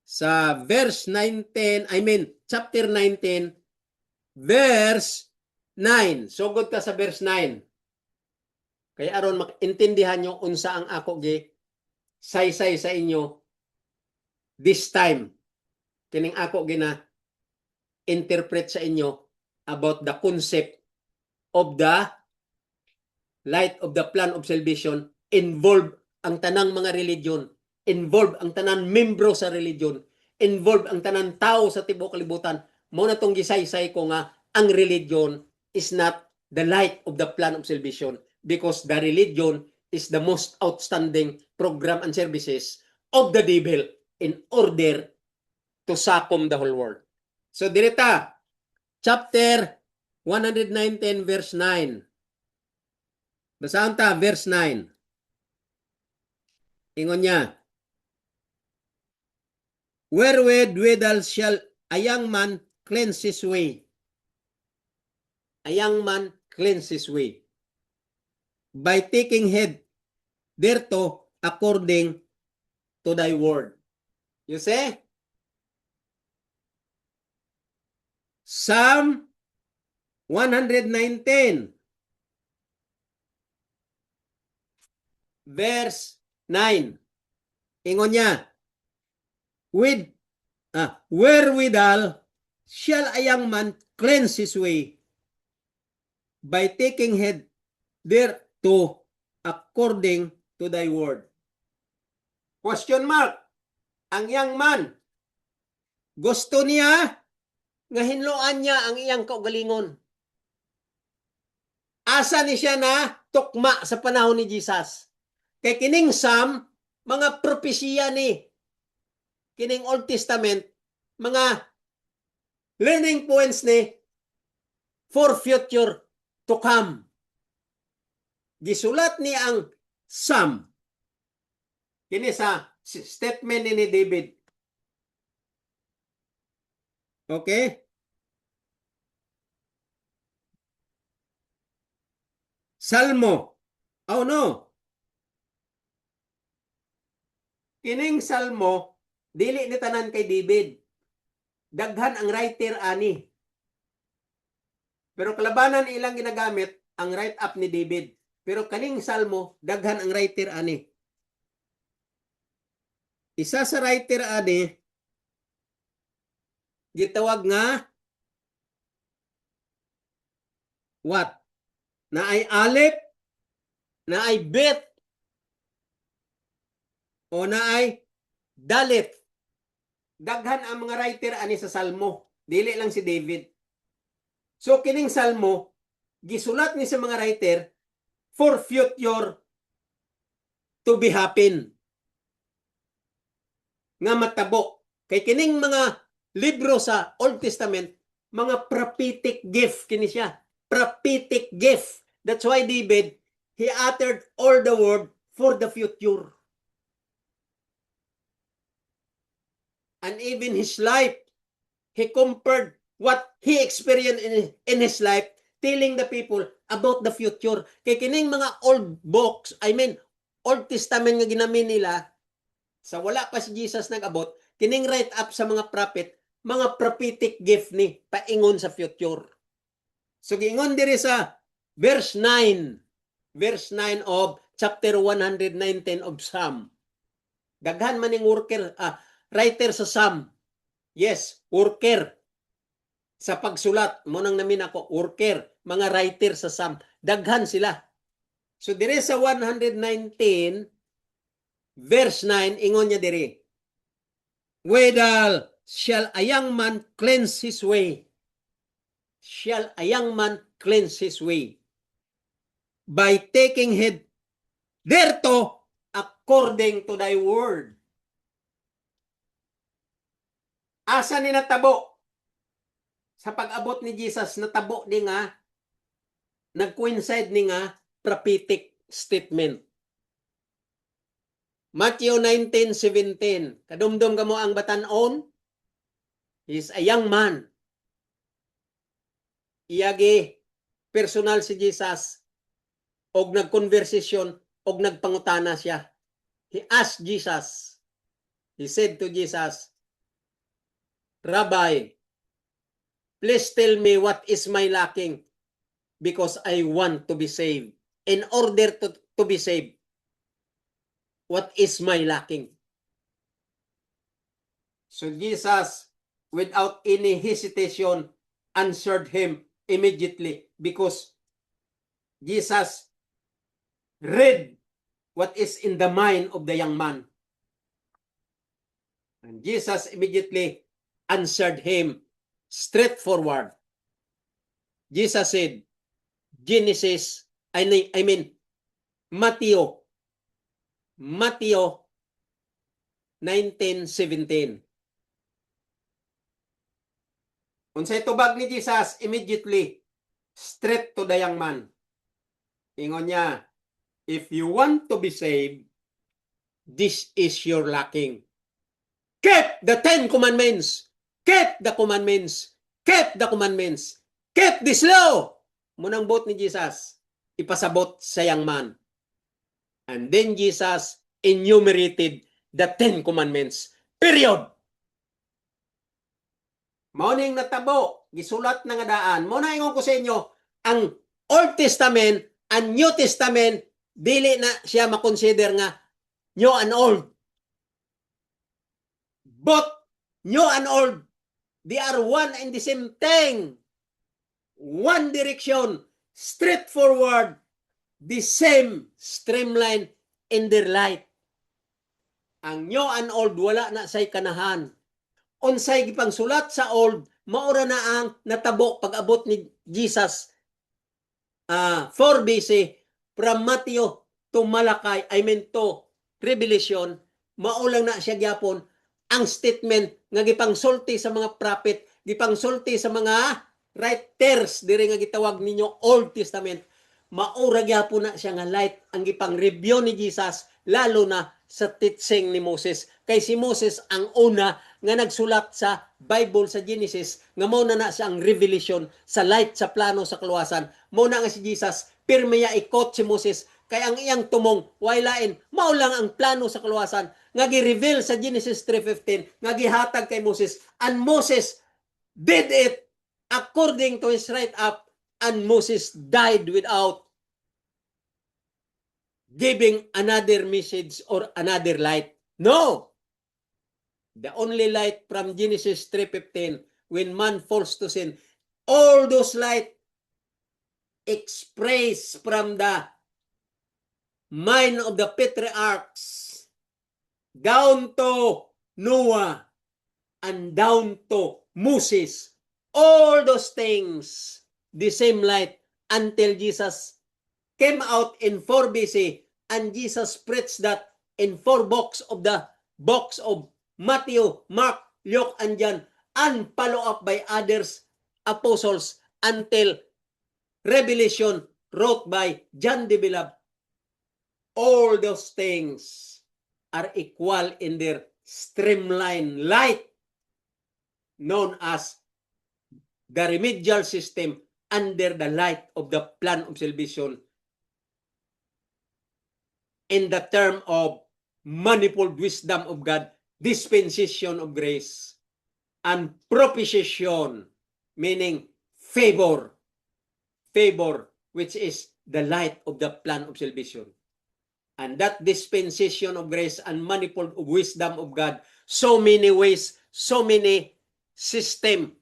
Sa verse 19, chapter 19, verse 9. Sugod ka sa verse 9. Kaya aron makintindihan nyo unsa ang ako saysay sa inyo this time. Kining ako interpret sa inyo about the concept of the light of the plan of salvation, involve ang tanang mga religion, involve ang tanan membro sa religion, involve ang tanan tao sa tibuok kalibutan. Mo na tong gisaysay ko nga ang religion is not the light of the plan of salvation, because the religion is the most outstanding program and services of the devil in order to succumb the whole world. So direta, chapter 119 verse 9. Basahan ta, verse 9. Ingon niya, wherewithal shall a young man cleanse his way? A young man cleanse his way by taking heed thereto according to thy word. You see? Psalm 119 verse 9. Ingon niya, wherewithal shall a young man cleanse his way? By taking heed thereto according to thy word. Question mark. Ang young man, gusto niya nga hinloan niya ang iyang kaugalingon. Asa ni siya na tukma sa panahon ni Jesus. Kay kining Psalm, mga propesya ni kining Old Testament, mga learning points ni for future to come. Gisulat ni ang Psalm kini sa statement ni David. Okay? Salmo. Oh no. Kining Salmo, dili ni tanan kay David. Daghan ang writer ani. Pero kalabanan ilang ginagamit ang write-up ni David. Pero kaning Salmo, daghan ang writer ani. Isa sa writer ani, gitawag nga what? Na ay Aleph, na ay Bet, o na ay Dalet. Daghan ang mga writer ani sa Salmo. Dili lang si David. So kining Salmo, gisulat ni sa mga writer for future to be happen. Nga matabo. Kay kining mga libro sa Old Testament, mga prophetic gift kini siya. Prophetic gift. That's why David, he uttered all the word for the future. And even his life, he compared what he experienced in his life, telling the people about the future. Kay kining mga old books, Old Testament nga ginamin nila, sa wala pa si Jesus nag-abot, kining write up sa mga prophet, mga prophetic gift ni, paingon sa future. So, giingon diri sa verse 9 of chapter 119 of Psalm. Daghan man ning writer sa Psalm. Yes, worker. Sa pagsulat, mo nang namin ako, worker, mga writer sa Psalm. Daghan sila. So, dire sa 119, verse 9, ingon niya dire, wherewithal shall a young man cleanse his way? Shall a young man cleanse his way? By taking heed thereto according to thy word. Asa ni natabo? Sa pag-abot ni Jesus, natabo ni nga, nag-coincide ni nga prophetic statement. Matthew 19:17. Kadumdum ka mo ang batanon? He's a young man. Iyagi personal si Jesus og nagkonversasyon og nagpangutana siya. He asked Jesus. He said to Jesus, Rabbi, please tell me what is my lacking because I want to be saved. In order to be saved, what is my lacking? So Jesus, without any hesitation, answered him immediately because Jesus read what is in the mind of the young man. And Jesus immediately answered him straightforward. Jesus said, Matthew 19:17. Unsay tubag ni Jesus immediately straight to the young man. Ingon niya, if you want to be saved, this is your lacking. Keep the 10 commandments. Keep the commandments. Keep the commandments. Keep this law. Munang bot ni Jesus, ipasabot sa young man. And then Jesus enumerated the 10 commandments. Period. Mauning natabo, gisulat na nga daan. Muna ingon ko sa inyo, ang Old Testament and New Testament, dili na siya makonsider nga new and old. Both new and old, they are one and the same thing. One direction, straightforward, the same streamline in their light. Ang new and old, wala na say kanahan. Unsay gipang sulat sa old, maura na ang natabo pag-abot ni Jesus 4 BC from Matthew to Malakay, to Revelation, maulang na siya gyapon ang statement nga gipangsulti sa mga prophet, gipangsulti sa mga writers diri nga gitawag ninyo Old Testament. Maura gyapon na siya nga light ang gipang-review ni Jesus, lalo na sa teaching ni Moses. Kay si Moses ang una nga nagsulat sa Bible sa Genesis, nga mao na siya ang revelation sa light sa plano sa kaluwasan. Mao na nga si Jesus, pirmiya ikot si Moses, kay ang iyang tumong waylain mao lang ang plano sa kaluwasan nga gi-reveal sa Genesis 3:15 nga gihatag kay Moses, and Moses did it according to his write up, and Moses died without giving another message or another light. No! The only light from Genesis 3:15, when man falls to sin, all those light expressed from the mind of the patriarchs down to Noah and down to Moses. All those things, the same light until Jesus came out in 4 BC, and Jesus preached that in 4 books of Matthew, Mark, Luke, and John, and follow up by others apostles until Revelation wrote by John the Beloved. All those things are equal in their streamline light, known as the remedial system under the light of the plan of salvation, in the term of manifold wisdom of God, dispensation of grace, and propitiation, meaning favor, which is the light of the plan of salvation. And that dispensation of grace and manifold of wisdom of God, so many ways, so many system,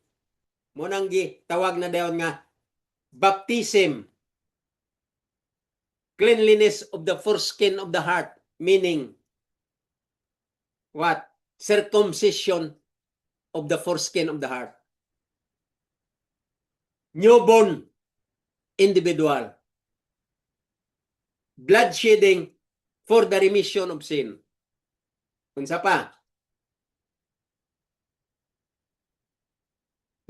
munang tawag na dayon nga baptism, cleanliness of the foreskin of the heart, meaning what? Circumcision of the foreskin of the heart. Newborn individual. Blood shedding for the remission of sin. Unsa pa?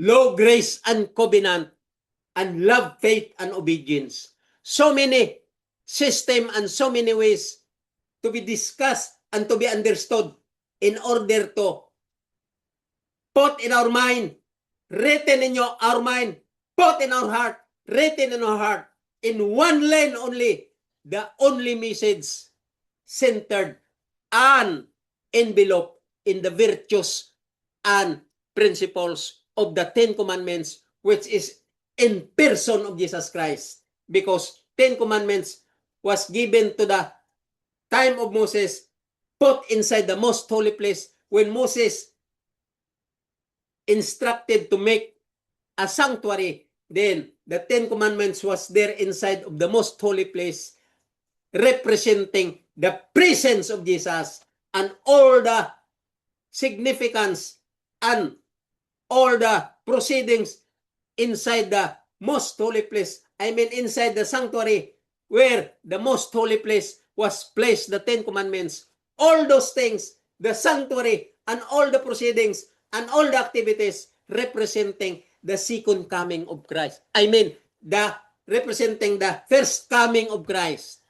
Law, grace, and covenant, and love, faith, and obedience. So many system and so many ways to be discussed and to be understood in order to put in our mind, written in our mind, put in our heart, written in our heart, in one line only, the only message centered and enveloped in the virtues and principles of the 10 Commandments, which is in person of Jesus Christ. Because 10 Commandments was given to the time of Moses, put inside the most holy place when Moses instructed to make a sanctuary Then, the Ten Commandments was there inside of the most holy place, representing the presence of Jesus and all the significance and all the proceedings inside the most holy place. I mean, inside the sanctuary where the most holy place was placed, the Ten Commandments. All those things, the sanctuary and all the proceedings and all the activities representing the second coming of Christ. I mean, representing the first coming of Christ.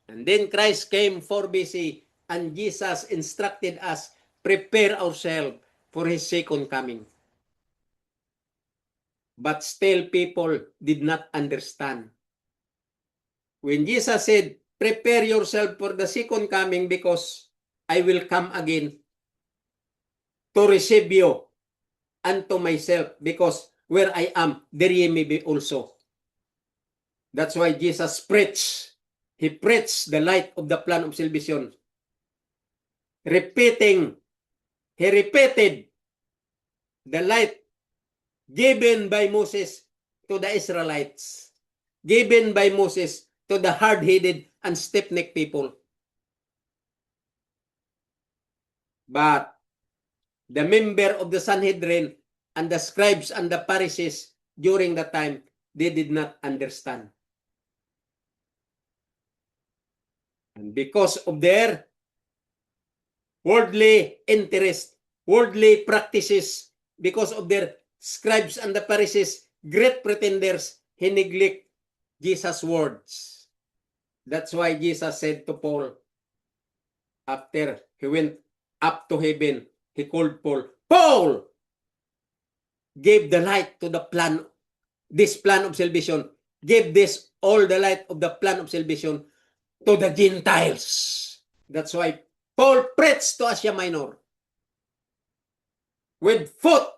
And then Christ came 4 BC and Jesus instructed us, prepare ourselves for His second coming. But still people did not understand. When Jesus said, prepare yourself for the second coming because I will come again to receive you unto myself, because where I am, there ye may be also. That's why Jesus preached. He preached the light of the plan of salvation. He repeated the light given by Moses to the Israelites, given by Moses to the hard-headed and stiff-necked people. But the member of the Sanhedrin and the scribes and the Pharisees during that time, they did not understand. And because of their worldly interest, worldly practices, because of their scribes and the Pharisees, great pretenders, he neglect Jesus' words. That's why Jesus said to Paul, after he went up to heaven, he called Paul, Paul gave the light to the plan, this plan of salvation, gave this all the light of the plan of salvation to the Gentiles. That's why Paul preached to Asia Minor with foot.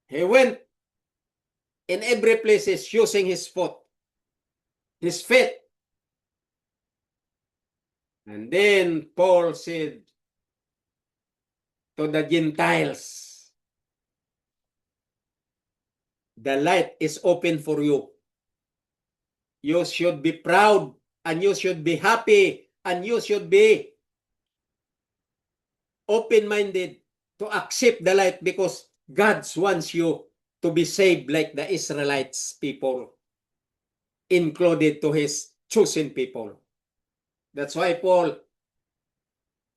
He went in every place using his foot, his feet. And then Paul said to the Gentiles, the light is open for you. You should be proud and you should be happy and you should be open-minded to accept the light because God wants you to be saved like the Israelites people, included to His chosen people. That's why Paul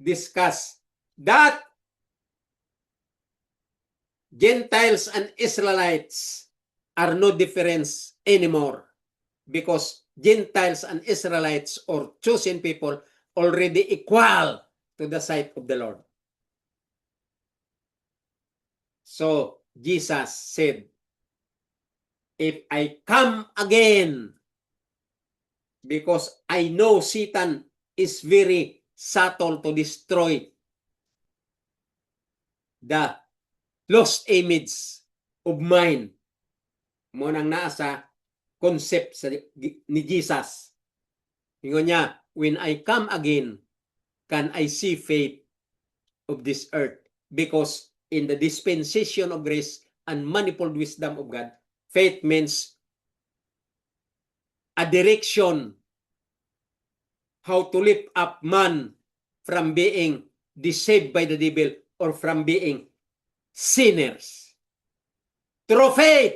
discussed that Gentiles and Israelites are no difference anymore because Gentiles and Israelites or chosen people already equal to the sight of the Lord. So Jesus said, if I come again, because I know Satan is very subtle to destroy the lost image of mine. Mo nang nasa concept ni Jesus. Ingon niya, when I come again, can I see faith of this earth? Because in the dispensation of grace and manifold wisdom of God, faith means a direction how to lift up man from being deceived by the devil or from being sinners. Through faith.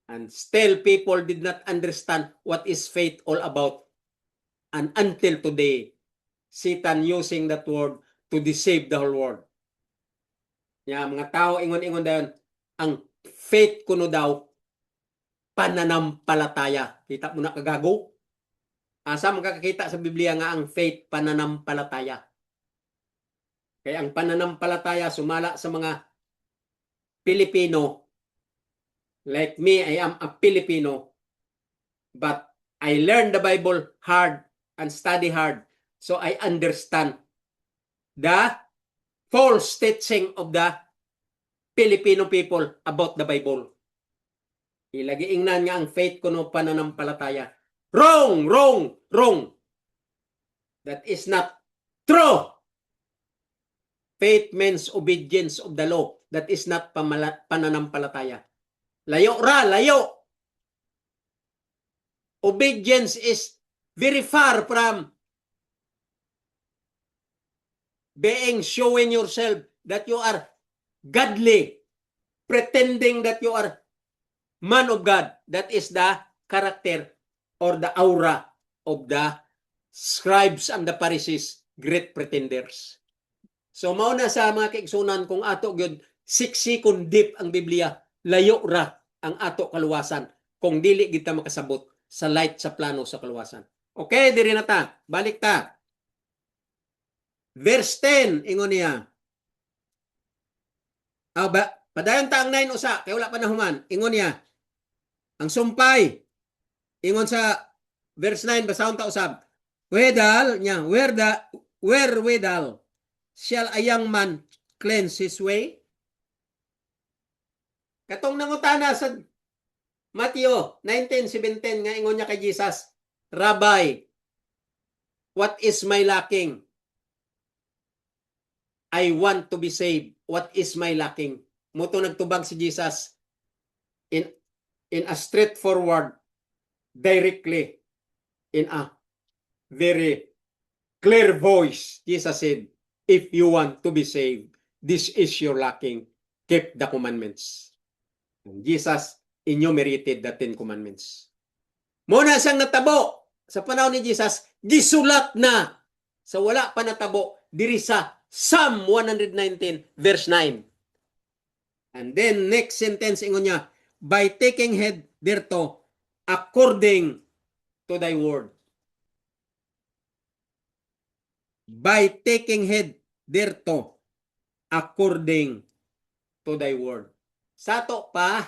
And still people did not understand what is faith all about. And until today, Satan using that word to deceive the whole world. Mga tao ingon-ingon dayon, ang faith kuno daw pananampalataya. Kita mo na kagago? Asa makakakita sa Biblia nga ang faith pananampalataya. Kaya ang pananampalataya sumala sa mga Pilipino. Like me, I am a Filipino. But I learned the Bible hard and study hard. So I understand the false teaching of the Filipino people about the Bible. Ilagiingnan nga ang faith kuno pananampalataya. Wrong, wrong, wrong. That is not true. Faith means obedience of the law. That is not pananampalataya. Layo ra, layo. Obedience is very far from being showing yourself that you are godly, pretending that you are man of God. That is the character or the aura of the scribes and the Pharisees, great pretenders. So mao na sa mga kaigsunan kung ato gyud siksik deep ang Biblia, layo ra ang ato kaluwasan kung dili kita makasabot sa light sa plano sa kaluwasan. Okay, diri na ta. Balik ta. Verse 10 ingon niya. Padayon ta ang 9 usa kay wala pa nahuman. Ingon niya. Ang sumpay ingon sa verse 9 basahon ta usab. Wedal niya, where wedal shall a young man cleanse his way? Katong nangutana sa Matthew 19:17 nga ingon niya kay Jesus, Rabbi, what is my lacking? I want to be saved. What is my lacking? Muto nagtubag si Jesus in a straightforward, directly, in a very clear voice. Jesus said, if you want to be saved, this is your lacking. Keep the commandments. And Jesus enumerated the 10 commandments. Muna siyang natabo sa panahon ni Jesus, gisulat na sa wala pa natabo diri sa Psalm 119 verse 9. And then next sentence ingon niya, by taking heed thereto according to thy word. By taking heed thereto according to thy word. Sato pa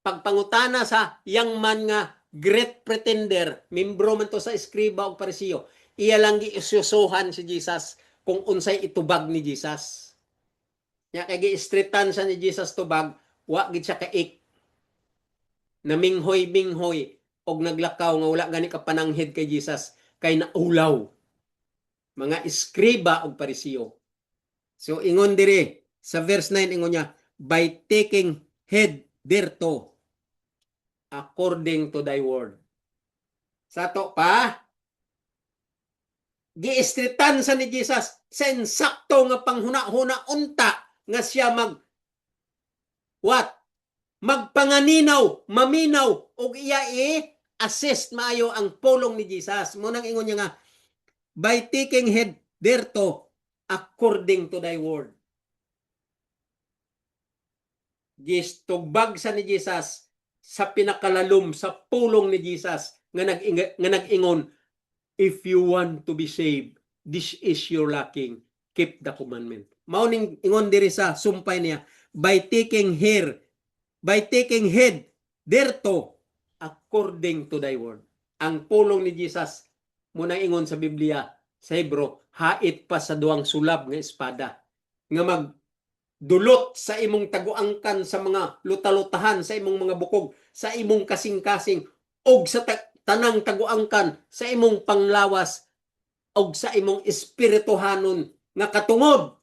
pagpangutana sa young man nga great pretender, membro man to sa Eskriba o Parisiyo, iya lang giisusuhan si Jesus kung unsay itubag ni Jesus. Nya kay gi-streetan sa ni Jesus tubag, wa gid siya kaik. Naminghoy-minghoy og naglakaw nga wala gani ka pananghid kay Jesus kay naulaw. Mga Eskriba o Parisiyo. So ingon diri sa verse 9 ingon niya, by taking heed thereto according to thy word. Sato pa giistritan sa ni Jesus sa insakto nga panghuna-huna unta nga siya magpanganinaw, maminaw og iya assist maayo ang pulong ni Jesus. Mo nang ingon niya nga by taking heed thereto according to thy word. Gistugbag sa ni Jesus sa pinakalalom sa pulong ni Jesus nga nag-ingon, if you want to be saved, this is your lacking, keep the commandment. Mao ning ingon diri sa sumpay niya, by taking heed thereto according to thy word. Ang pulong ni Jesus muna ingon sa Biblia sa Hebro, hait pa sa duang sulab nga espada nga magdulot sa imong taguangkan sa mga lutalutahan sa imong mga bukog, sa imong kasing-kasing og sa tanang taguangkan sa imong panglawas og sa imong espirituhanon nga katungod.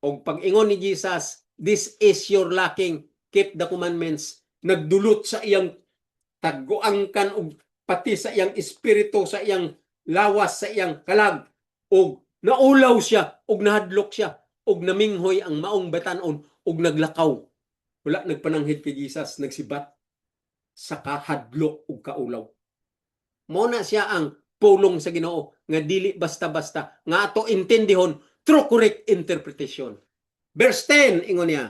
Og pag-ingon ni Jesus, this is your lacking, keep the commandments, nagdulot sa iyang taguangkan og pati sa iyang espiritu, sa iyang lawas, sa iyang kalag, og naulaw siya, og nahadlok siya, og naminghoy ang maong batanon, og naglakaw. Wala nagpananghid kay Jesus, nagsibat sa kahadlok og kaulaw. Mao na siya ang pulong sa Ginoo nga dili basta-basta nga ato intindihon through correct interpretation. Verse 10 ingon niya,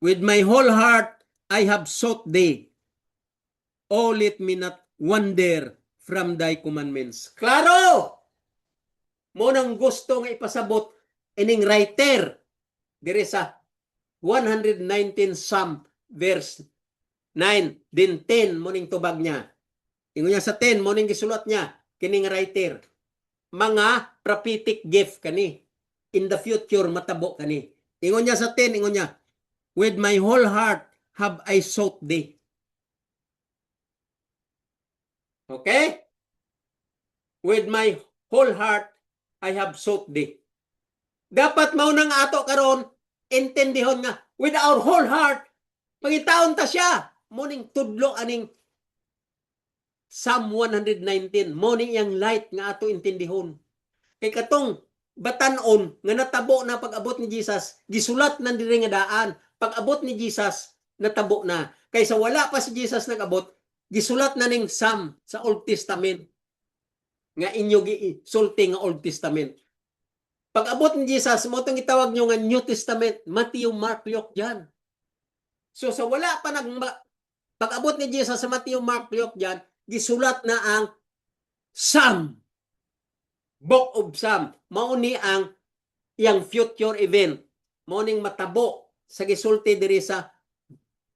with my whole heart I have sought thee. Oh, let me not wander from thy commandments. Klaro! Mo nang gusto nga ipasabot ining writer dire sa 119 Psalm verse 9 din 10 mo ning tubag niya. Ingon niya sa 10 mo ning gisulat niya kining writer. Mga prophetic gift kani. In the future matabo kani. Ingon niya sa 10 ingon niya, with my whole heart have I sought thee. Okay? With my whole heart I have sought thee. Dapat mao nang ato karon intindihon nga with our whole heart pangitaon ta siya. Muning tudlo aning Psalm 119, morning yang light nga ato intindihon. Kay katong batanon nga natabo na pag-abot ni Jesus, gisulat na diri nga daan. Pag-abot ni Jesus, natabo na. Kaysa wala pa si Jesus nag-abot, gisulat na ning Psalm sa Old Testament. Nga inyo gisulti nga Old Testament. Pag-abot ni Jesus, mo itong itawag nyo nga New Testament, Matthew, Mark, Luke, dyan. So sa wala pa pag-abot ni Jesus sa Matthew, Mark, Luke, dyan, gisulat na ang Psalm, Book of Psalm. Mauni ang iyang future event. Mauning matabo sa gisulti diri sa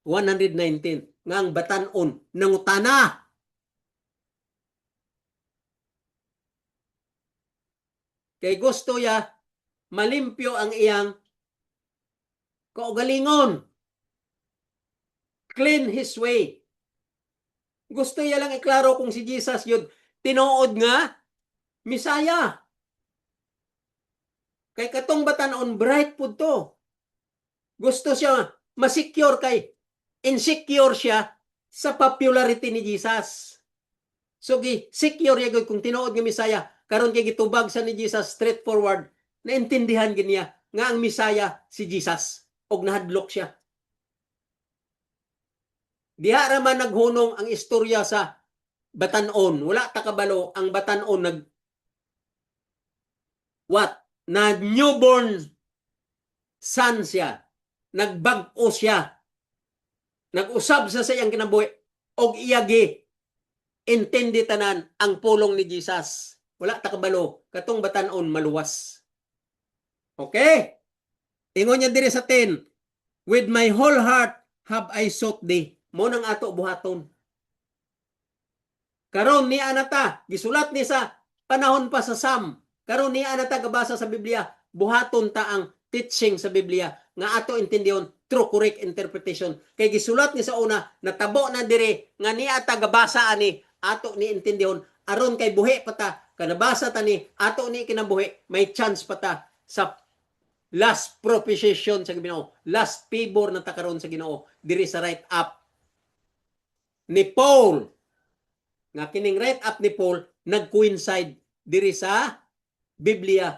119 nga ang batanon nangutana. Kay gusto ya malimpyo ang iyang kaugalingon. Clean his way. Gusto niya lang iklaro kung si Jesus yun tinuod nga Misaya. Kay katong batanon bright pud to. Gusto siya masecure kay insecure siya sa popularity ni Jesus. So secure ya kung tinuod nga Misaya karon kay gitubag sa ni Jesus straightforward naintindihan gid niya nga ang Misaya si Jesus og nahadlok siya. Diha ra man naghunong ang istorya sa batanon. Wala ta kabalo ang batanon na newborn son siya. Nagbag-o siya. Nag-usab sa iyang kinabuhi og iyagi intindi tanan ang pulong ni Jesus. Wala ta kabalo katong batanon maluwas. Okay? Ingon niya diri sa 10, with my whole heart have I sought thee. Mo nang ato buhaton. Karon ni anata gisulat ni sa panahon pa sa Psalm. Karon ni anata gabasa sa Biblia, buhaton ta ang teaching sa Biblia nga ato intindihon true correct interpretation. Kay gisulat ni sa una natabo na diri nga ni ata gabasa ani ato ni intindihon aron kay buhi pa ta kanabasa ta ni ato ni kinabuhi may chance pa ta sa last propitiation sa Ginoo, last favor na ta karon sa Ginoo diri sa right up ni Paul. Nga kining right up ni Paul nag-coincide diri sa Biblia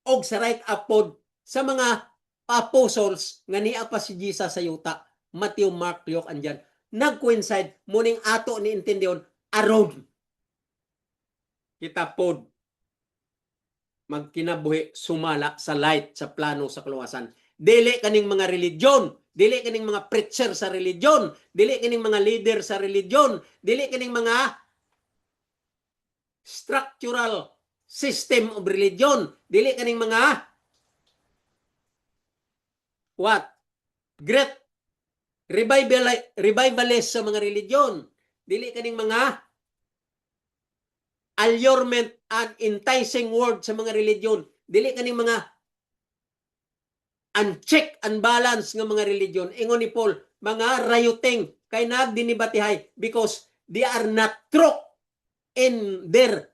og sa right up pod sa mga apostles nga niya pa si Jesus sa yuta. Matthew, Mark, Luke andyan. Nag-coincide muning ato ni intindihon aron kita pod magkinabuhi sumala sa light sa plano sa kaluwasan. Dili kaning mga religion, dili kaning mga preacher sa religion, dili kaning mga leader sa religion, dili kaning mga structural system of religion, dili kaning mga great revivalist sa mga religion, dili kaning mga allurement and enticing word sa mga religion, dili kaning mga uncheck and balance nga mga religion. Ingon ni Paul, mga rioting kay nagdinibatihay because they are not true in their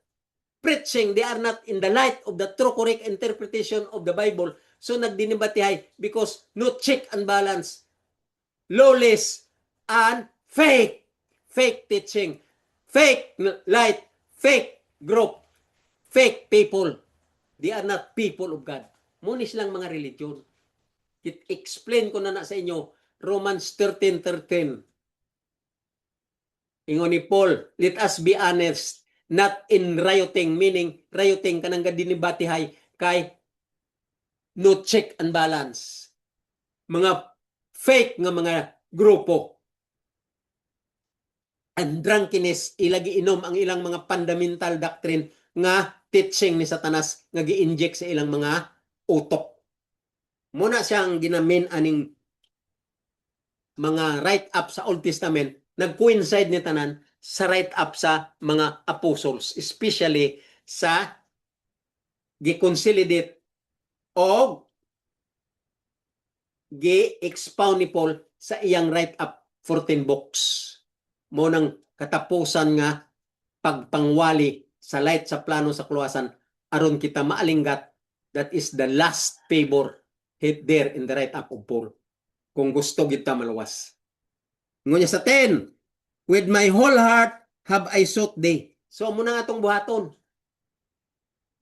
preaching. They are not in the light of the true correct interpretation of the Bible. So nagdinibatihay because no check and balance, lawless and fake teaching, fake light, fake group, fake people. They are not people of God. Munis lang mga religion. Explain ko na sa inyo, Romans 13:13. Ingon ni Paul, let us be honest, not in rioting, meaning rioting kanang dinibatihay kay no check and balance. Mga fake nga mga grupo. And drunkenness, ilagi inom ang ilang mga fundamental doctrine nga teaching ni Satanas nga gi-inject sa ilang mga utok. Muna siyang ginamin aning mga write-up sa Old Testament, nag-coincide ni tanan sa write-up sa mga apostles, especially sa gi-consolidate o gi-expound ni Paul sa iyang write-up 14 books. Mo nang katapusan nga pagpangwali sa light sa plano sa kaluwasan aron kita maalinggat That is the last favor hit there in the right up of Paul. Kung gusto kita maluwas. Ngunya sa 10, with my whole heart have I sought thee. So muna nga itong buhaton.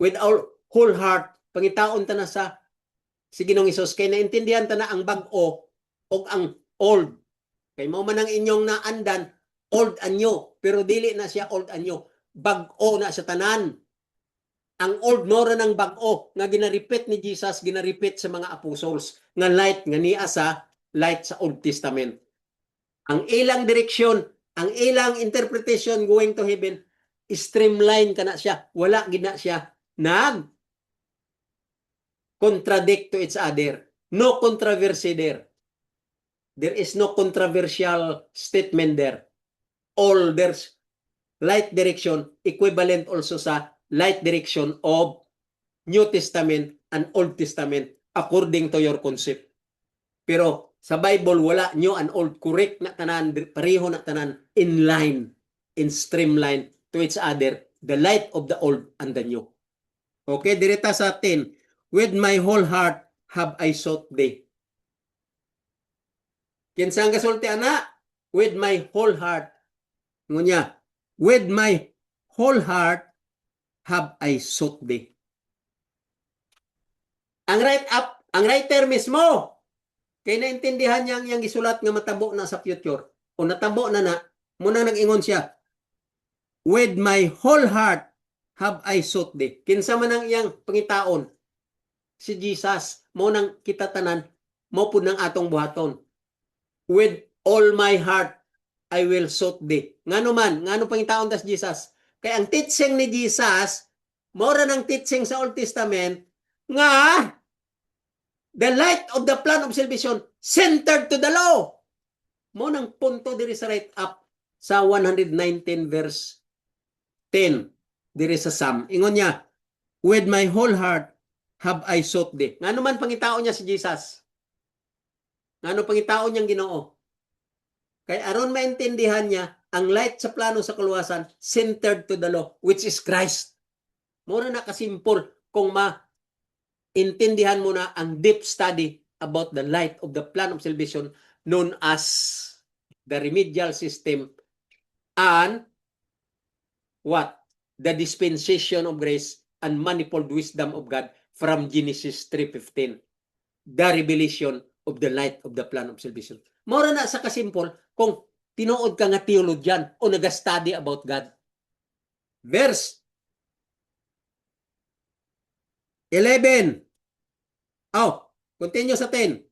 With our whole heart, pangitaon ta na sa si Ginoong Hesus, kay naintindihan ta na ang bag-o o ang old. Kay mo man ang inyong naandan, old anyo, pero dili na siya old anyo. Bag-o na sa tanan. Ang old mora ng bag-o nga ginaripit ni Jesus, ginaripit sa mga apostles, nga light nga niya sa light sa Old Testament. Ang ilang direksyon, ang ilang interpretation going to heaven, streamline ka na siya. Wala gina siya contradict to each other. No controversy there. There is no controversial statement there. All there's light direction equivalent also sa light direction of New Testament and Old Testament according to your concept. Pero sa Bible, wala new and old. Correct na tanan, pareho na tanan, in line, in streamline to each other, the light of the old and the new. Okay, direta sa 10. With my whole heart have I sought thee. Kinsang kasulti ana? With my whole heart. Ngunya, with my whole heart have I sought thee. Ang writer mismo, kay naintindihan niya ang gisulat nga matabo na sa future. O natabo na muna nag-ingon siya, with my whole heart have I sought thee. Kinsa man ang iyang pangitaon, si Jesus, mo nang kita tanan, mo pud nang atong buhaton. With all my heart, I will sought thee. Ngano pangitaon tas Jesus? Kay ang teaching ni Jesus, mora ng teaching sa Old Testament, nga, the light of the plan of salvation centered to the law. Mo nang punto diri sa right up sa 119 verse 10 diri sa Psalm. Ingon niya, with my whole heart have I sought thee. Ngano man pangitaon niya si Jesus? Ngano pangitaon niyang Ginoo? Kay aron maintindihan niya ang light sa plano sa kaluwasan centered to the law, which is Christ. Mura na kasimple kung intindihan mo na ang deep study about the light of the plan of salvation known as the remedial system and what? The dispensation of grace and manifold wisdom of God from Genesis 3:15. The revelation of the light of the plan of salvation. Mora na sa kasimple kung tinuod ka nga theologian o nag-study about God. Verse 11. Continue sa 10.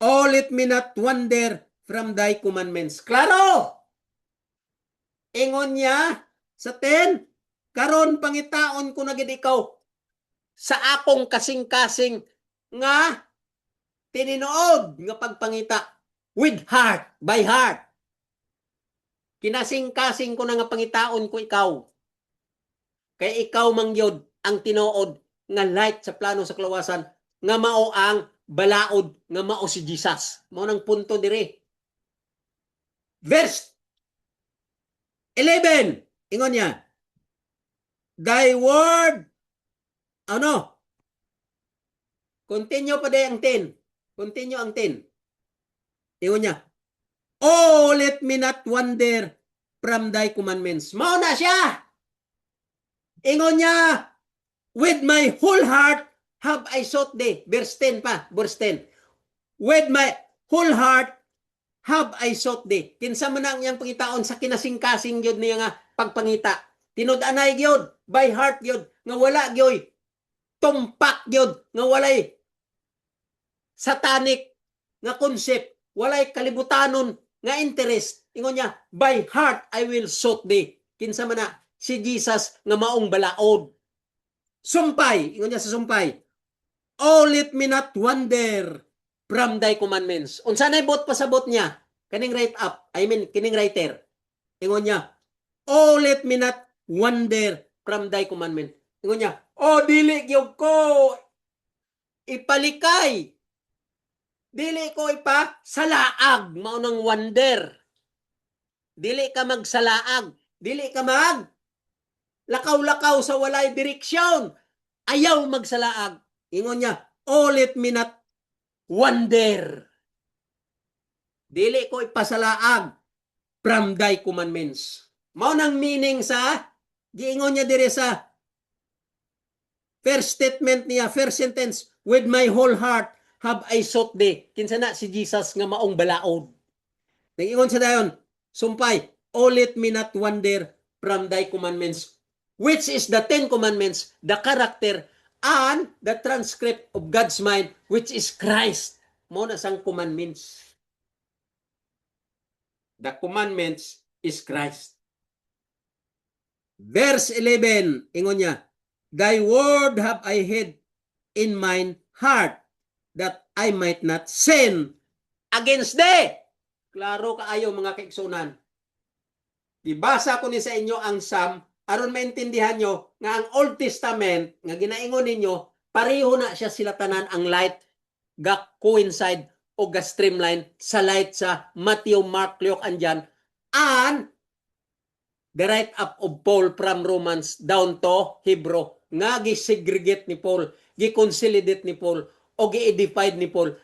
Oh, let me not wander from thy commandments. Klaro! Ingon niya sa 10, karon pangitaon ko na gid ikaw sa akong kasing-kasing nga tininuod nga pagpangita with heart, by heart. Kinasing-kasing ko na nga pangitaon ko ikaw. Kay ikaw mangyod ang tinuod nga light sa plano sa kaluwasan nga mao ang balaod nga mao si Jesus. Mao nang punto dire. Verse 11. Ingon niya, thy word, continue pa day ang 10. Continue ang 10. Ingon niya, oh, let me not wander from thy commandments. Mao na siya. Ingon niya, with my whole heart have I sought thee. Verse 10 pa. Verse 10. With my whole heart have I sought thee. Kinsa man ang iyang pangitaon sa kinasing-kasing yun niya nga pagpangita. Tinud-anay yun. By heart yun. Nga wala yun. Tumpak yun. Nga walay satanic nga concept. Walay kalibutanon nga interest. Ingon niya, by heart I will sought thee. Kinsa man na si Jesus nga maong balaod. Sumpay. Ingon niya sa sumpay. Oh, let me not wander from thy commandments. Unsa na ibot pasabot niya? Kining kining writer. Ingon niya, oh, let me not wander from thy commandment. Ingon niya, oh, dili gyud ko ipalikay. Dili ko salaag, mao nang wander. Dili ka magsalaag. Dili ka lakaw-lakaw sa walay direksyon. Ayaw magsalaag. Ingon niya, oh, let me not wonder. Dili ko ipasalaag from thy commandments. Mao nang meaning sa giingon niya dire sa first statement niya, first sentence, with my whole heart have I sought thee. Kinsa na si Jesus nga maong balaod. Nag-ingon sa dayon, sumpay, oh, let me not wander from thy commandments, which is the 10 commandments, the character, and the transcript of God's mind, which is Christ. Mo na sang commandments. The commandments is Christ. Verse 11, ingon niya, thy word have I hid in mine heart, that I might not sin against thee. Klaro kaayo mga kaigsunan. Ibasa ko ni sa inyo ang Psalm aron maintindihan nyo nga ang Old Testament nga ginaingon ninyo pareho na siya sila tanan ang light ga coincide o ga streamline sa light sa Matthew, Mark, Luke and John, and the write up of Paul from Romans down to Hebrew nga gi-segregate ni Paul, gi-consolidate ni Paul o gi-edify ni Paul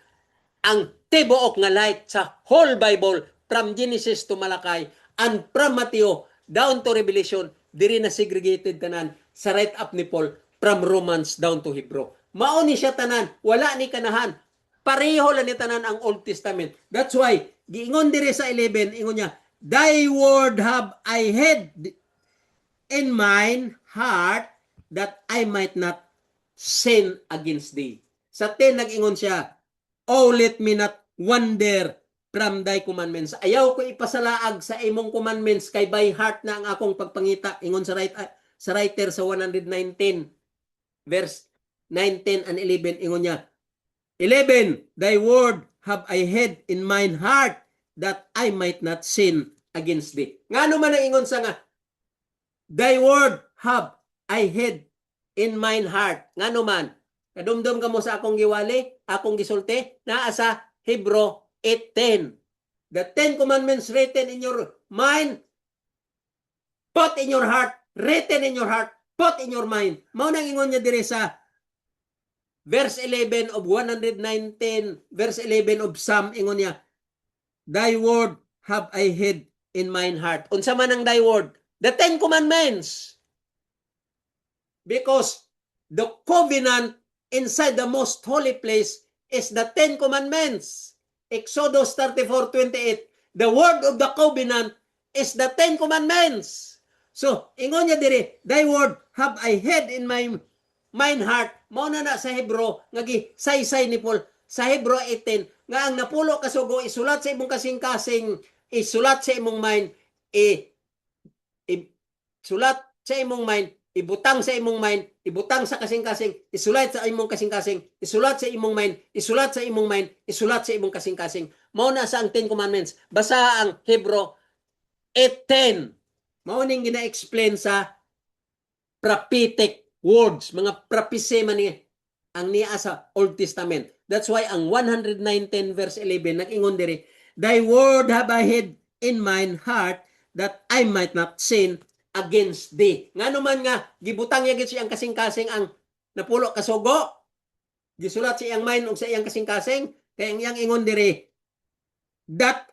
ang tibuok nga light sa whole Bible from Genesis to Malakay and from Matthew down to Revelation, diri na segregated tanan sa write up ni Paul from Romans down to Hebrew. Mao ni siya tanan, wala ni kanahan. Pareho lang ni tanan ang Old Testament. That's why giingon diri sa 11, ingon niya, thy word have I hid in mine heart that I might not sin against thee. Sa 10 nag-ingon siya, oh, let me not wander from thy commandments. Ayaw ko ipasalaag sa imong commandments kay by heart na ang akong pagpangita. Ingon sa writer sa 119 verse 9, 10 and 11, ingon niya, 11, thy word have I hid in mine heart that I might not sin against thee. Ngano man ang ingon sa nga, thy word have I hid in mine heart. Ngano man, kadumdum ka mo sa akong giwali, akong gisulti, naa sa Hebrew 8:10. The 10 commandments written in your mind, put in your heart, written in your heart, put in your mind. Mao nang ingon niya dire sa verse 11 of 119, verse 11 of Psalm, ingon niya, thy word have I hid in mine heart. Unsa man ang thy word? The 10 commandments. Because the covenant inside the most holy place is the 10 commandments. Exodus 34:28. The word of the covenant is the 10 commandments. So, ingon niya diri, thy word have I hid in my mine heart. Mao na sa Hebrew nga gisaysay ni Paul sa Hebrew 18 nga ang napulo ka sugo isulat sa imong kasing-kasing, isulat sa imong mind, sulat sa imong mind, ibutang sa imong mind, ibutang sa kasing-kasing, isulat sa imong kasing-kasing, isulat sa imong mind, isulat sa imong mind, isulat sa imong kasing-kasing. Mao na sa ang 10 commandments. Basa ang Hebrew 8:10. Mao ning gina-explain sa prophetic words, mga prophecy man ni ang niya sa Old Testament. That's why ang 119 verse 11 nag-ingon diri, thy word have I hid in mine heart that I might not sin against thee. Ngano man nga gibutang niya gid siyang kasing-kasing ang napulo ka sugo, gisulat sa iyang mind ug sa iyang kasing-kasing, kay ang iyang ingon diri, that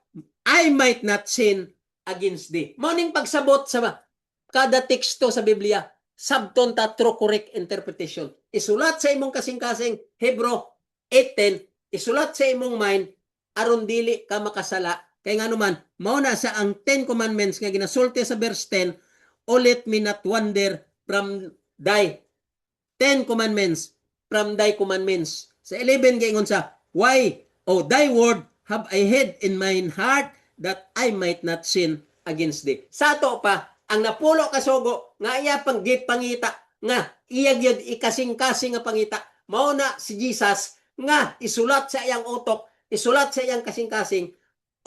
I might not sin against thee. Mao ning pagsabot sa kada teksto sa Biblia, sabton ta true correct interpretation. Isulat sa imong kasing-kasing Hebrew 8:10, isulat sa imong mind aron dili ka makasala. Kay ngano man, mao na sa ang 10 commandments nga ginasulti sa verse 10, o let me not wander from thy 10 commandments, from thy commandments. Sa 11 gaingon sa, why, O thy word have I hid in mine heart that I might not sin against thee. Sa to pa, ang napulo kasugo nga iya pang pangita nga iya gyud ikasing-kasing nga pangita mao na si Jesus nga isulat sa iyang utok, isulat sa iyang kasing-kasing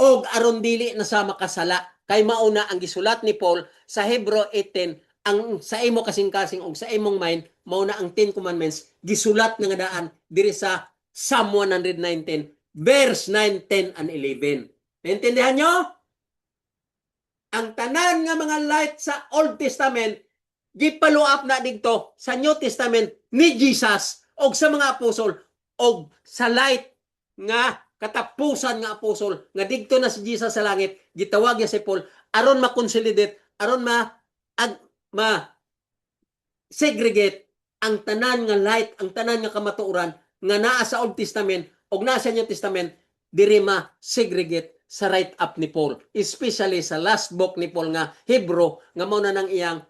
og aron dili na sa makasala kay mao na ang gisulat ni Paul sa Hebrew 8:10 ang sa imo kasing-kasing og sa imong mind mao na ang 10 commandments gisulat nga daan diri sa Psalm 119 verse 9, 10 and 11. Naintindihan nyo? Ang tanan nga mga light sa Old Testament, gipalo up na dito sa New Testament ni Jesus og sa mga apostol og sa light nga katapusan nga apostol nga didto na si Jesus sa langit gitawag niya si Paul aron ma-consolidate aron ma segregate ang tanan nga light ang tanan nga kamatuoran nga naa sa Old Testament og naa sa New Testament diri ma segregate sa write up ni Paul especially sa last book ni Paul nga Hebrew nga mao na nang iyang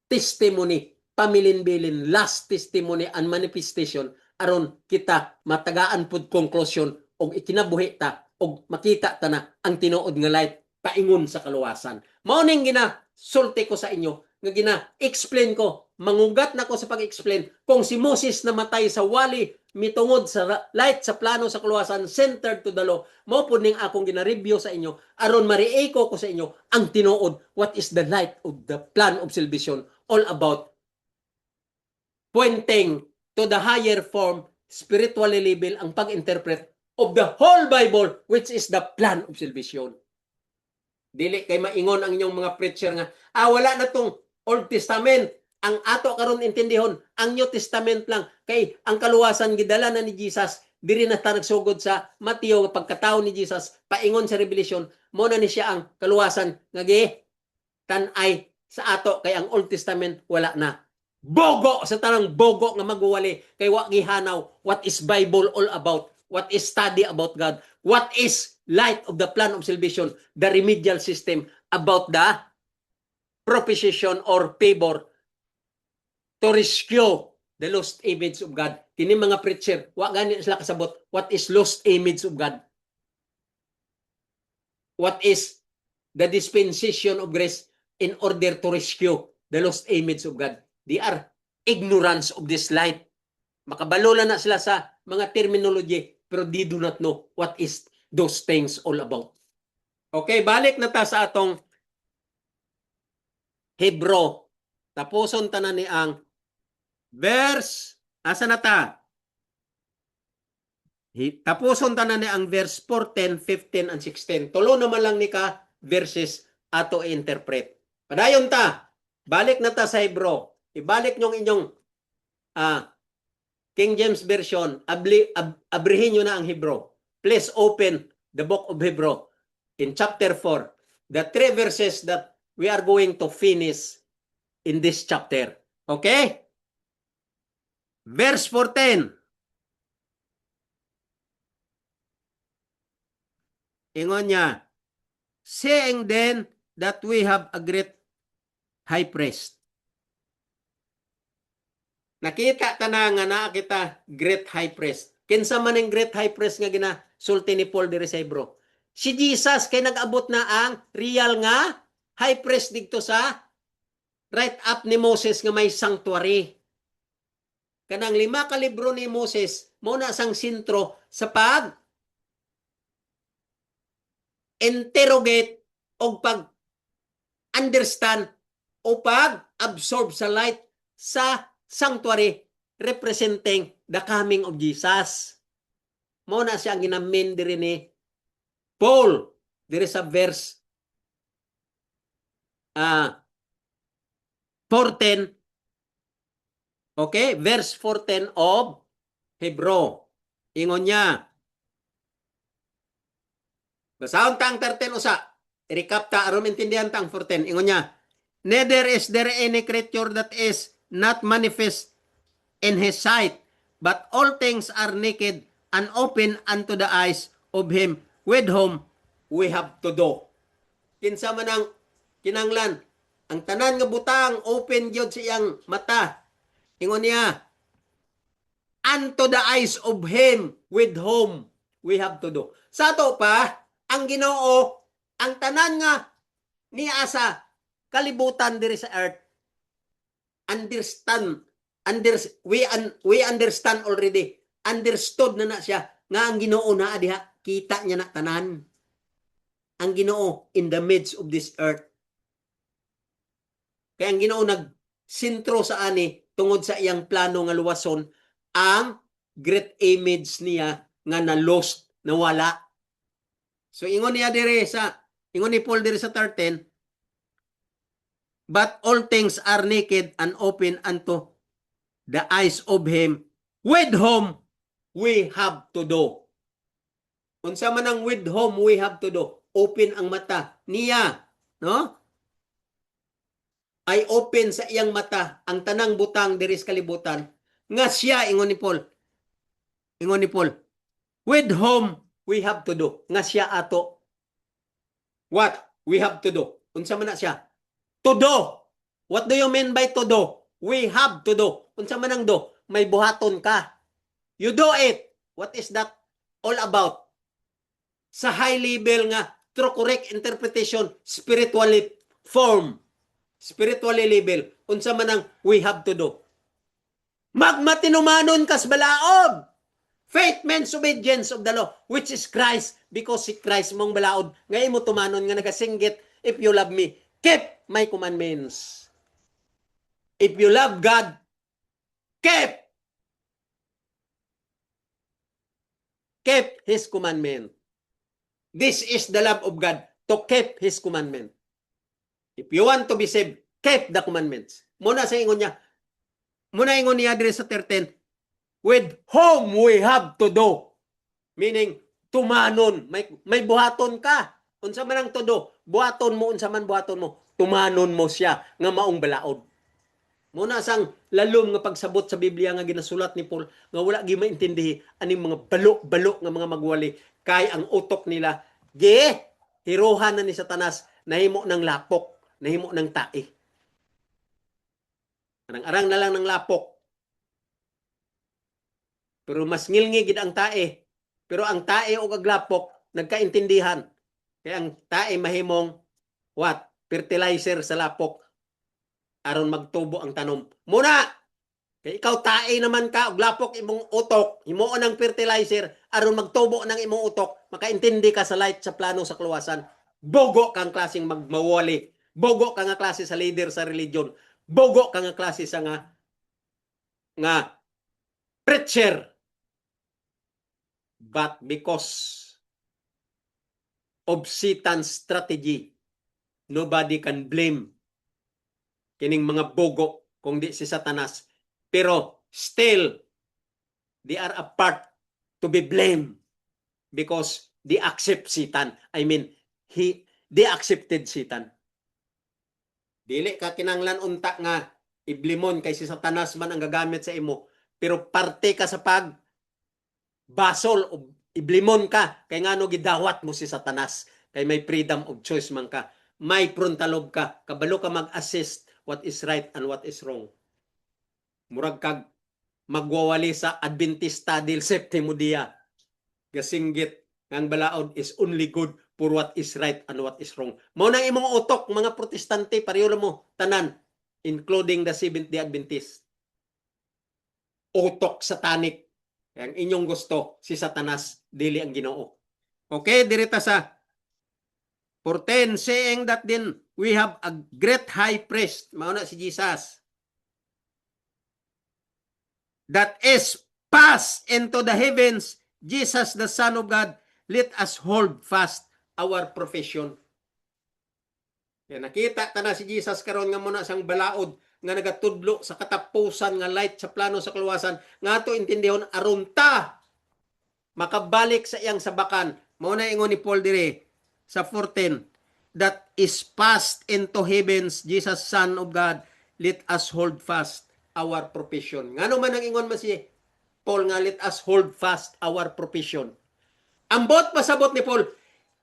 testimony pamilin-bilin last testimony and manifestation aron kita matagaan pud conclusion og ikinabuhi ta og makita ta na ang tinuod nga light paingon sa kaluwasan. Mao ning sulti ko sa inyo nga gina-explain ko, mangugat na ko sa pag-explain kung si Moses namatay sa wali mitungod sa light sa plano sa kaluwasan centered to the law. Mao pud ning akong gina-review sa inyo aron marieko ko sa inyo ang tinuod what is the light of the plan of salvation all about pointing to the higher form spiritually level ang pag-interpret of the whole Bible which is the plan of salvation. Dili kay maingon ang inyong mga preacher nga wala na tong Old Testament ang ato karon intindihon ang New Testament lang kay ang kaluwasan gidala na ni Jesus diri na ta nagsugod sa Mateo pagkatawo ni Jesus paingon sa Revelation mo na ni siya ang kaluwasan nga tan-ay sa ato kay ang Old Testament wala na bogo sa tanang bogo nga magwali kay wa gihanaw what is Bible all about what is study about God what is light of the plan of salvation the remedial system about the proposition or favor to rescue the lost image of God. Kini mga preacher, wa gani sila kasabot what is lost image of God. What is the dispensation of grace in order to rescue the lost image of God. They are ignorance of this light. Makabalola na sila sa mga terminology pero they do not know what is those things all about. Okay, balik na ta sa atong Hebrew. Tapuson tanan ni ang verse, asa na ta? Tapuson tanan ni ang verse 14, 15, and 16. Tulo naman lang ni ka verses ato i-interpret. Padayon ta. Balik na ta sa Hebrew. Ibalik nyo inyong King James Version. Abrihin nyo na ang Hebrew. Please open the book of Hebrew in chapter 4. The 3 verses that we are going to finish in this chapter. Okay? Verse 14. Ingon niya, saying then that we have a great high priest. Nakita ta na nga naa kita great high priest. Kinsa man ang great high priest nga ginasulti ni Paul diri sa Hebrew? Si Jesus kay nag-abot na ang real nga high priest dito sa right up ni Moses nga may sanctuary. Kanang 5 ka libro ni Moses mo na sang sentro sa pag interrogate o pag understand o pag absorb sa light sa sanctuary representing the coming of Jesus. Mo na siya ang ginamin diri ni Paul diri sa verse 14. Okay, verse 14 of Hebrew. Ingon niya. Basahon ta ang 13 usa. I-recap ta aron intindihan ta ang 14. Ingon niya. Neither is there any creature that is not manifest in his sight, but all things are naked and open unto the eyes of him with whom we have to do. Kinsa man ang kinanglan, ang tanan nga butang open gyud sa iyang mata. Ingon niya, unto the eyes of him with whom we have to do. Sa to pa, ang Ginoo, ang tanan nga niya sa kalibutan diri sa earth, we understand already, understood na siya, nga ang Ginoo na diha, kita niya na tanan. Ang Ginoo in the midst of this earth. Kaya ang Ginoo nagsintro sa ani, tungod sa iyang plano nga luwason, ang great image niya nga na-lost, nawala. So ingon niya dire ingon ni Paul dire sa 13, but all things are naked and open unto the eyes of him with whom we have to do. Unsa man ang with whom we have to do? Open ang mata niya, no? Ay open sa iyang mata ang tanang butang diri sa kalibutan nga siya ingon ni Paul. Ingon ni Paul, with whom we have to do. Nga siya ato. What we have to do? Unsa man na siya? To do. What do you mean by to do? We have to do. Unsa man ang do? May buhaton ka. You do it. What is that all about? Sa high level nga, through correct interpretation, spiritually form, spiritually level, unsa man ang we have to do. Magmatinumanon kas balaod. Faith means obedience of the law, which is Christ, because si Christ mong balaod. Ngayon mo tumanon nga nagasinggit, if you love me, keep my commandments. If you love God, keep His commandment. This is the love of God, to keep His commandment. If you want to be saved, keep the commandments. Muna sa ingon niya, muna ingon niya diri sa 13, with whom we have to do. Meaning, tumanon. May buhaton ka. Unsa man ang to do? Buhaton mo, unsa man buhaton mo. Tumanon mo siya nga maong balaod. Muna sang lalom nga pagsabot sa Biblia nga ginasulat ni Paul nga wala gi maintindihi aning mga balo-balo nga mga magwali kay ang utok nila hiruhan na ni Satanas, nahimo ng lapok, nahimo ng tae. Arang-arang na lang ng lapok. Pero mas ngilngi gid ang tae. Pero ang tae o aglapok nagkaintindihan. Kaya ang tae mahimong what? Fertilizer sa lapok aron magtubo ang tanom. Muna, kay ikaw tae naman ka, og lapok imong utok, himuon ang fertilizer aron magtubo ng imong utok, makaintindi ka sa light sa plano sa kaluwasan. Bogo kang klaseng magmawali. Bogo ka nga klase sa leader sa religion. Bogo ka nga klase sa nga preacher. But because of Satan's strategy, nobody can blame kining mga bogo kung di si Satanas. Pero still, they are a part to be blamed because they accept Satan. I mean, they accepted Satan. Dili ka kinanglan unta nga iblimon kay si Satanas man ang gagamit sa imo, pero parte ka sa pag basol o iblimon ka kay ngano gidawat mo si Satanas, kay may freedom of choice man ka, may frontalob ka, kabalo ka mag-assist what is right and what is wrong. Murag kag magwawali sa Adventista del Septimo Dia. Gasinggit ang balaod is only good for what is right and what is wrong. Mao nang imong utok mga protestante pareho mo tanan, including the Seventh-day Adventist. Utok satanic. Ang inyong gusto si Satanas dili ang Ginoo. Okay, dirita sa 14, saying that then we have a great high priest, mao na si Jesus, that is passed into the heavens, Jesus the Son of God, let us hold fast our profession. Kaya nakita ta na si Jesus karon nga muna sang balaod nga nagatudlo sa katapusan nga light sa plano sa kaluwasan nga ato intindihon aron ta makabalik sa iyang sabakan. Mao na ingon ni Paul dire sa 14, that is passed into heavens, Jesus Son of God, let us hold fast our profession. Ngano man ang ingon man si Paul nga let us hold fast our profession. Ambot pasabot ni Paul,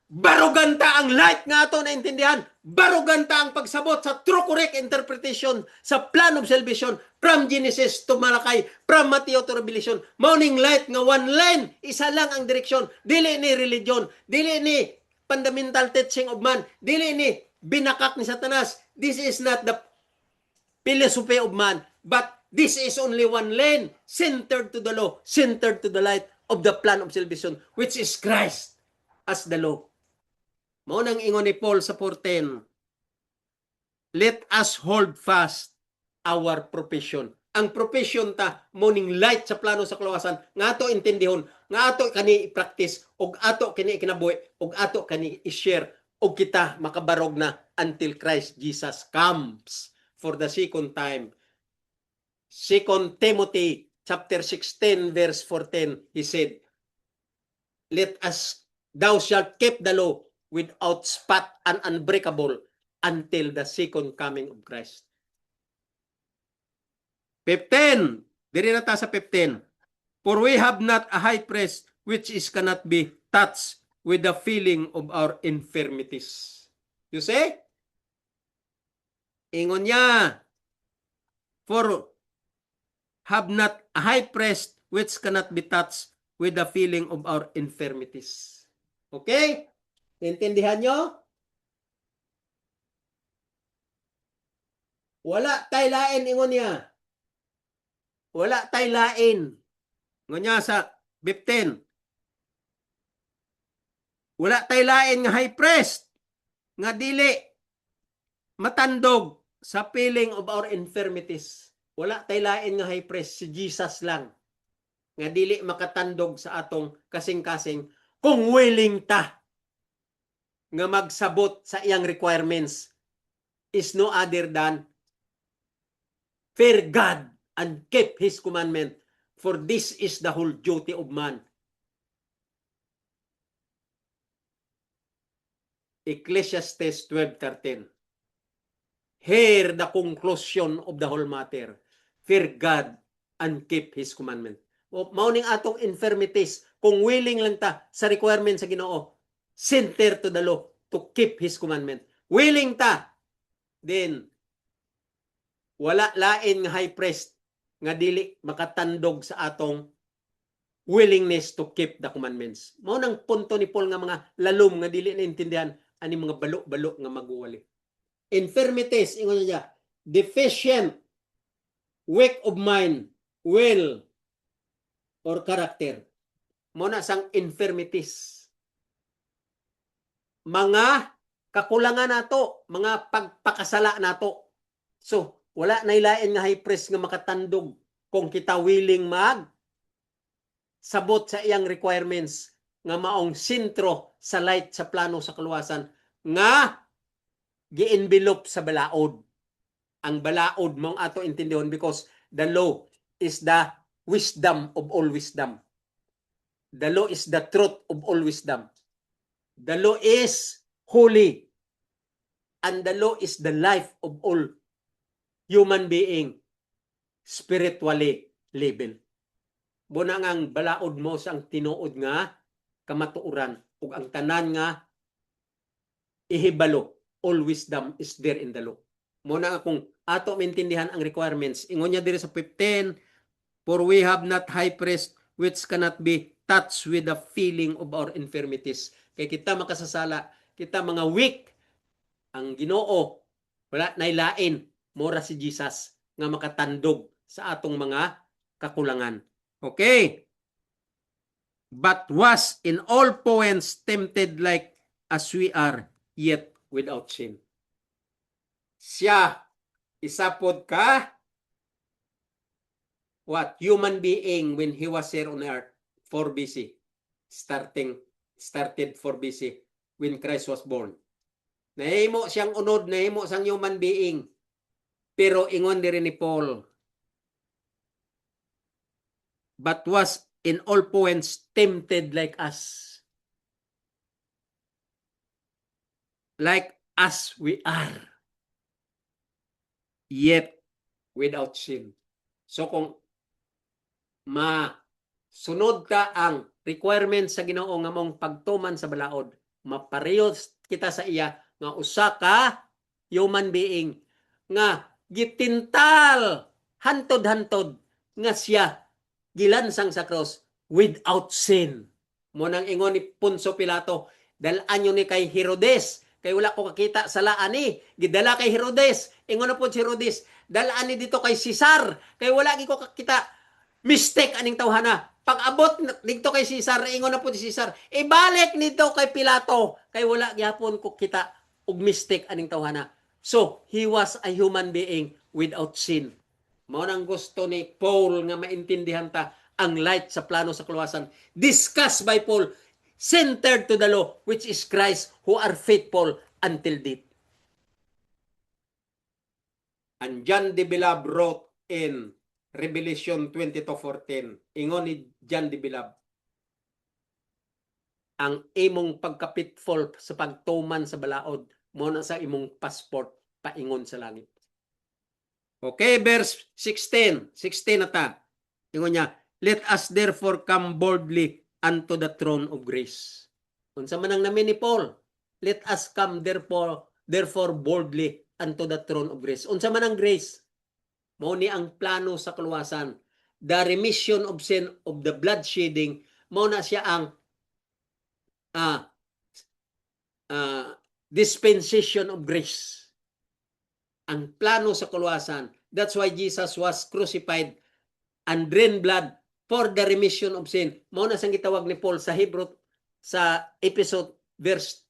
baruganta ang light nga ato na intindihan, baruganta ang pagsabot sa true correct interpretation sa plan of salvation from Genesis to Malakay, from Matthew to Revelation. Morning light nga one line, isa lang ang direksyon, dili ni religion, dili ni fundamental teaching of man, dili ni binakak ni Satanas. This is not the philosophy of man, but this is only one lane, centered to the law, centered to the light of the plan of salvation, which is Christ as the law. Mao nang ingon ni Paul sa 14, let us hold fast our profession. Ang profession ta, morning light sa plano sa kaluwasan, nga ato intindihon, nga ato kani i-practice, og ato kani ikinabuhi, og ato kani i-share, og kita makabarog na until Christ Jesus comes for the second time. 2 Timothy chapter 16, verse 14, he said, thou shalt keep the law without spot and unbreakable until the second coming of Christ. 15. Diri na ta sa 15. For we have not a high priest which is cannot be touched with the feeling of our infirmities. You see? Ingon niya, for have not a high priest which cannot be touched with the feeling of our infirmities. Okay? Intindihan nyo? Wala tay lain, ingon niya. Wala tay lain. Ingon niya sa 15. Wala tay lain nga high priest nga dili matandog sa feeling of our infirmities. Wala tay lain nga high priest, si Jesus lang. Nga dili makatandog sa atong kasing-kasing kung willing ta nga magsabot sa iyang requirements is no other than fear God and keep His commandment, for this is the whole duty of man. Ecclesiastes 12:13. Hear the conclusion of the whole matter. Fear God and keep His commandment. O mauning atong infirmities, kung willing lang ta sa requirement sa Ginoo, center to the law to keep His commandment. Willing ta, then wala lain nga high priest nga dili makatandog sa atong willingness to keep the commandments. Mao nang punto ni Paul nga mga lalom nga dili naintindihan ani mga balo-balo nga maguwali. Infirmities, ingon niya, deficient, weak of mind, will, or character. Mao na sang infirmities. Mga kakulangan nato, mga pagpakasala nato. So, wala na ilain nga high priest nga makatandog kung kita willing mag sabot sa iyang requirements nga maong sentro sa light sa plano sa kaluwasan nga gi-envelope sa balaod. Ang balaod mong ato intindihon because the law is the wisdom of all wisdom. The law is the truth of all wisdom. The law is holy. And the law is the life of all human being spiritually living. Muna ngang balaod mo sang tinuod nga kamatuoran ug ang tanan nga ihibalo, all wisdom is there in the law. Muna nga kung ato maintindihan ang requirements, ingon niya diri sa 15, for we have not high priest which cannot be touched with the feeling of our infirmities. Kay kita makasasala, kita mga weak, ang Ginoo wala nay lain mora si Jesus nga makatandog sa atong mga kakulangan. Okay. But was in all points tempted like as we are, yet without sin. Siya, isapod ka, what? Human being when he was here on earth, 4 BC. Started 4 BC when Christ was born. Nahimo siyang unod, nahimo siyang human being. Pero ingon diri ni Paul, but was in all points tempted like us. Like as we are. Yet without sin. So kung masunod ka ang requirements sa Ginoo nga mong pagtuman sa balaod, maparehos kita sa iya nga usa ka human being nga gitintal hantod-hantod nga siya gilansang sa cross without sin. Mo nang ingon ni Poncio Pilato, dalaan nyo ni kay Herodes, kay wala ko kakita sa laan ni, gidala kay Herodes, ingon na po si Herodes, dalaan ni dito kay Cesar, kay wala ko kakita, mistake aning tawhana. Pag-abot dito kay Cesar, ingon na po si Cesar, ibalik nito kay Pilato, kay wala gyapon ko kita og mistake aning tawhana. So, he was a human being without sin. Mao nang gusto ni Paul nga maintindihan ta ang light sa plano sa kaluwasan. Discussed by Paul, centered to the law, which is Christ, who are faithful until death. And John the Beloved wrote in Revelation 22:14. Ingon ni John de Bilab, ang imong pagkapitful sa pagtuman sa balaod mo na sa imong passport paingon sa langit. Okay, verse 16. 16 na ta. Ingon niya, let us therefore come boldly unto the throne of grace. Unsa man ang namin ni Paul, let us come therefore boldly unto the throne of grace. Unsa man ang grace? Mao ni ang plano sa kaluwasan. The remission of sin of the blood shedding, mao na siya ang dispensation of grace. Ang plano sa kaluwasan. That's why Jesus was crucified and drained blood for the remission of sin. Mao na sang gitawag ni Paul sa Hebrew sa episode verse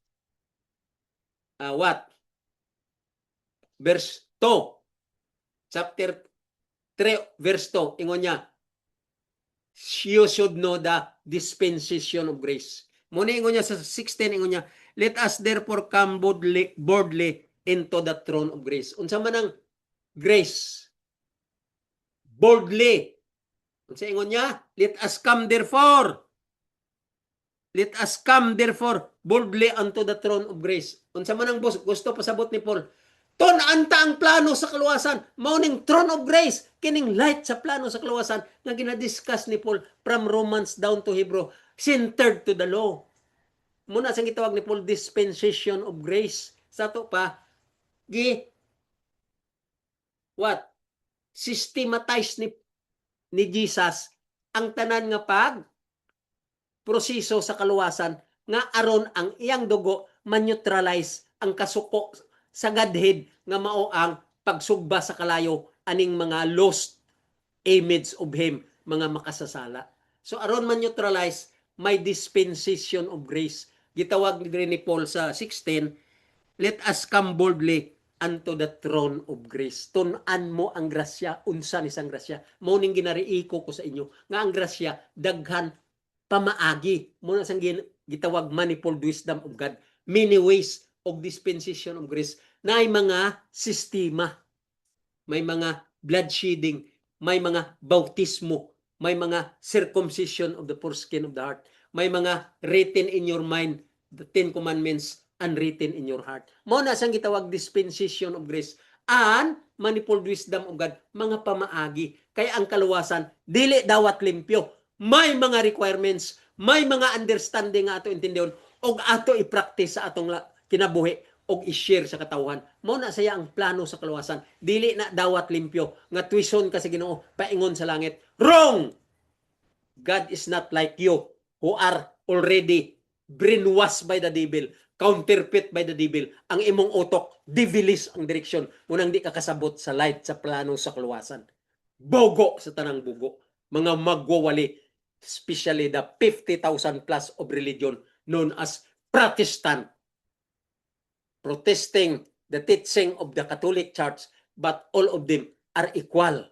verse 2, chapter 3 verse 2, ingon niya, you should know the dispensation of grace. Muna ingon niya sa 16, ingon niya, let us therefore come boldly into the throne of grace. Unsa man ang grace? Boldly. Unsa ingon niya? Let us come therefore. Let us come therefore boldly unto the throne of grace. Unsa man ang gusto pasabot ni Paul? Anta ang plano sa kaluwasan, mauning throne of grace, kining light sa plano sa kaluwasan nga ginadiscuss ni Paul from Romans down to Hebrew, centered to the law. Muna sang gitawag ni Paul dispensation of grace. Sa to pa systematize ni Jesus ang tanan nga proseso sa kaluwasan nga aron ang iyang dugo man-neutralize ang kasuko sa Godhead nga mao ang pagsugba sa kalayo aning mga lost image of Him, mga makasasala. So aron man-neutralize, may dispensation of grace. Gitawag ni Paul sa 16, let us come boldly unto the throne of grace. Tun-an mo ang grasya, unsa ni sang grasya. Mao ning ginariiko ko sa inyo nga ang grasya daghan pamaagi. Muna sang gitawag manifold wisdom of God. Many ways of dispensation of grace. Na ay mga sistema, may mga blood shedding, may mga bautismo, may mga circumcision of the foreskin of the heart, may mga written in your mind, the 10 commandments unwritten in your heart. Mao na sang gitawag dispensation of grace and manifold wisdom of God, mga pamaagi. Kaya ang kaluwasan dili dawat limpyo. May mga requirements, may mga understanding nga ato intindihon og ato i-practice sa atong kinabuhi og i-share sa katawhan. Mao na saya ang plano sa kaluwasan. Dili na dawat limpyo nga tuition ka sa Ginoo paingon sa langit. Wrong. God is not like you who are already brainwashed by the devil, counterfeit by the devil. Ang imong utok devilish ang direksyon. Munang di ka kasabot sa light sa plano sa kaluwasan. Bogo sa tanang bugo. Mga magwawali, especially the 50,000 plus of religion known as Protestant, protesting the teaching of the Catholic Church, but all of them are equal.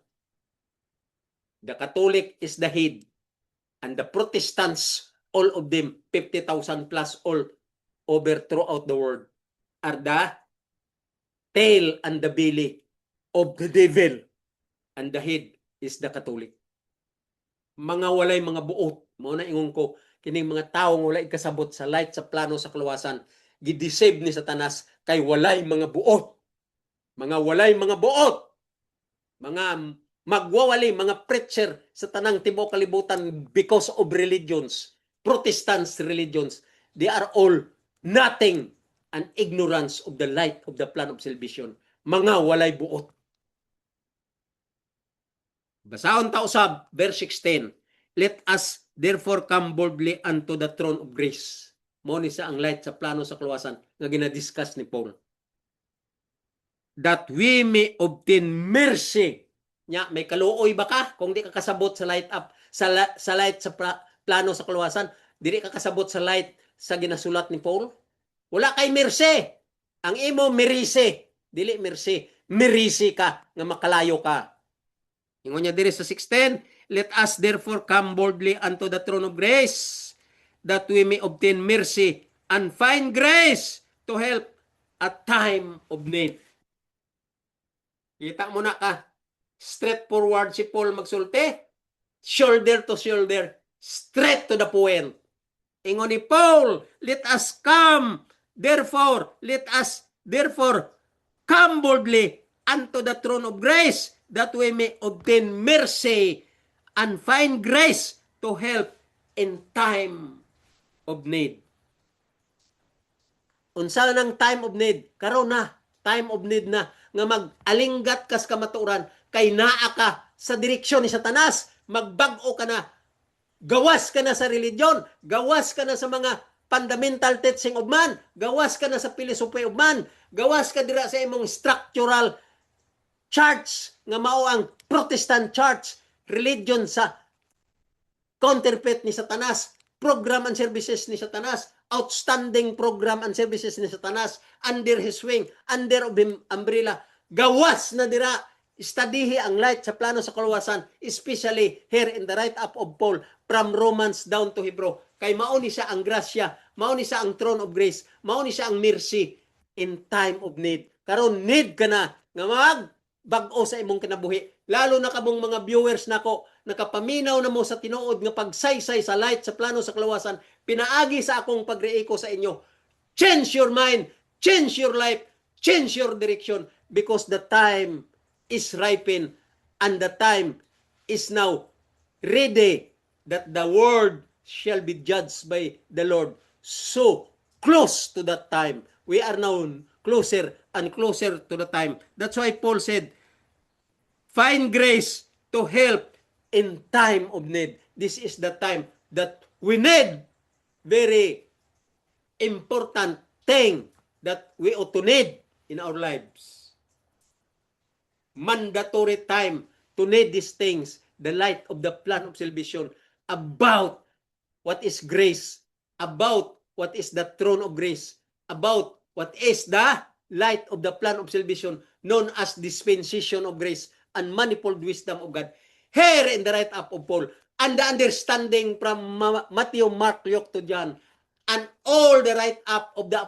The Catholic is the head, and the Protestants, all of them, 50,000 plus all over throughout the world, are the tail and the belly of the devil, and the head is the Catholic. Mga walay mga buot, mo na ingon ko, kining mga taong walay kasabot sa light sa plano sa kaluwasan, gidesave ni Satanas kay walay mga buot. Mga walay mga buot. Mga magwawali, mga preacher sa tanang tibuok kalibutan because of religions, Protestants religions. They are all nothing and ignorance of the light of the plan of salvation. Mga walay buot. Basahon ta usab verse 16. Let us therefore come boldly unto the throne of grace. Mao ni sa ang light sa plano sa kaluwasan nga ginadiscuss ni Paul. That we may obtain mercy. Nya, may kaluoy ba ka kung di ka kasabot sa light up sa light sa plano sa kaluwasan? Dili ka kasabot sa light sa ginasulat ni Paul? Wala kay mercy. Ang imo mercy, dili mercy. Mercy ka nga makalayo ka. Ingon niya diri sa 16, let us therefore come boldly unto the throne of grace, that we may obtain mercy and find grace to help at time of need. Kita mo na ka, Straightforward si Paul magsulti. Shoulder to shoulder. Straight to the point. Ingon ni Paul, let us come. Let us come boldly unto the throne of grace, that we may obtain mercy and find grace to help in time of need. Unsa nang time of need? Karon na, time of need na nga mag-alinggat kas kamatuoran kay naa ka sa direksyon ni Satanas, magbag-o ka na, gawas ka na sa religion, gawas ka na sa mga fundamental teaching of man, gawas ka na sa philosophy of man, gawas ka dira sa imong structural church nga mao ang Protestant church, religion sa counterfeit ni Satanas, program and services ni Satanas, outstanding program and services ni Satanas, under his wing, under of him umbrella. Gawas na dira, studihi ang light sa plano sa kaluwasan, especially here in the write-up of Paul from Romans down to Hebrew. Kay mauni siya ang grasya, mauni siya ang throne of grace, mauni siya ang mercy in time of need. Karon need ka na nga bag-o sa imong kinabuhi. Lalo na kamong mga viewers nako, nakapaminaw na mo sa tinuod nga pagsaysay sa light sa plano sa kaluwasan, pinaagi sa akong pagreiko sa inyo. Change your mind, change your life, change your direction, because the time is ripened and the time is now ready that the world shall be judged by the Lord. So close to that time. We are now closer and closer to the time. That's why Paul said, find grace to help in time of need. This is the time that we need very important thing that we ought to need in our lives. Mandatory time to need these things, the light of the plan of salvation, about what is grace, about what is the throne of grace, about what is the light of the plan of salvation, known as dispensation of grace and manifold wisdom of God. Here in the write-up of Paul, and the understanding from Matthew, Mark, Luke to John, and all the write-up of the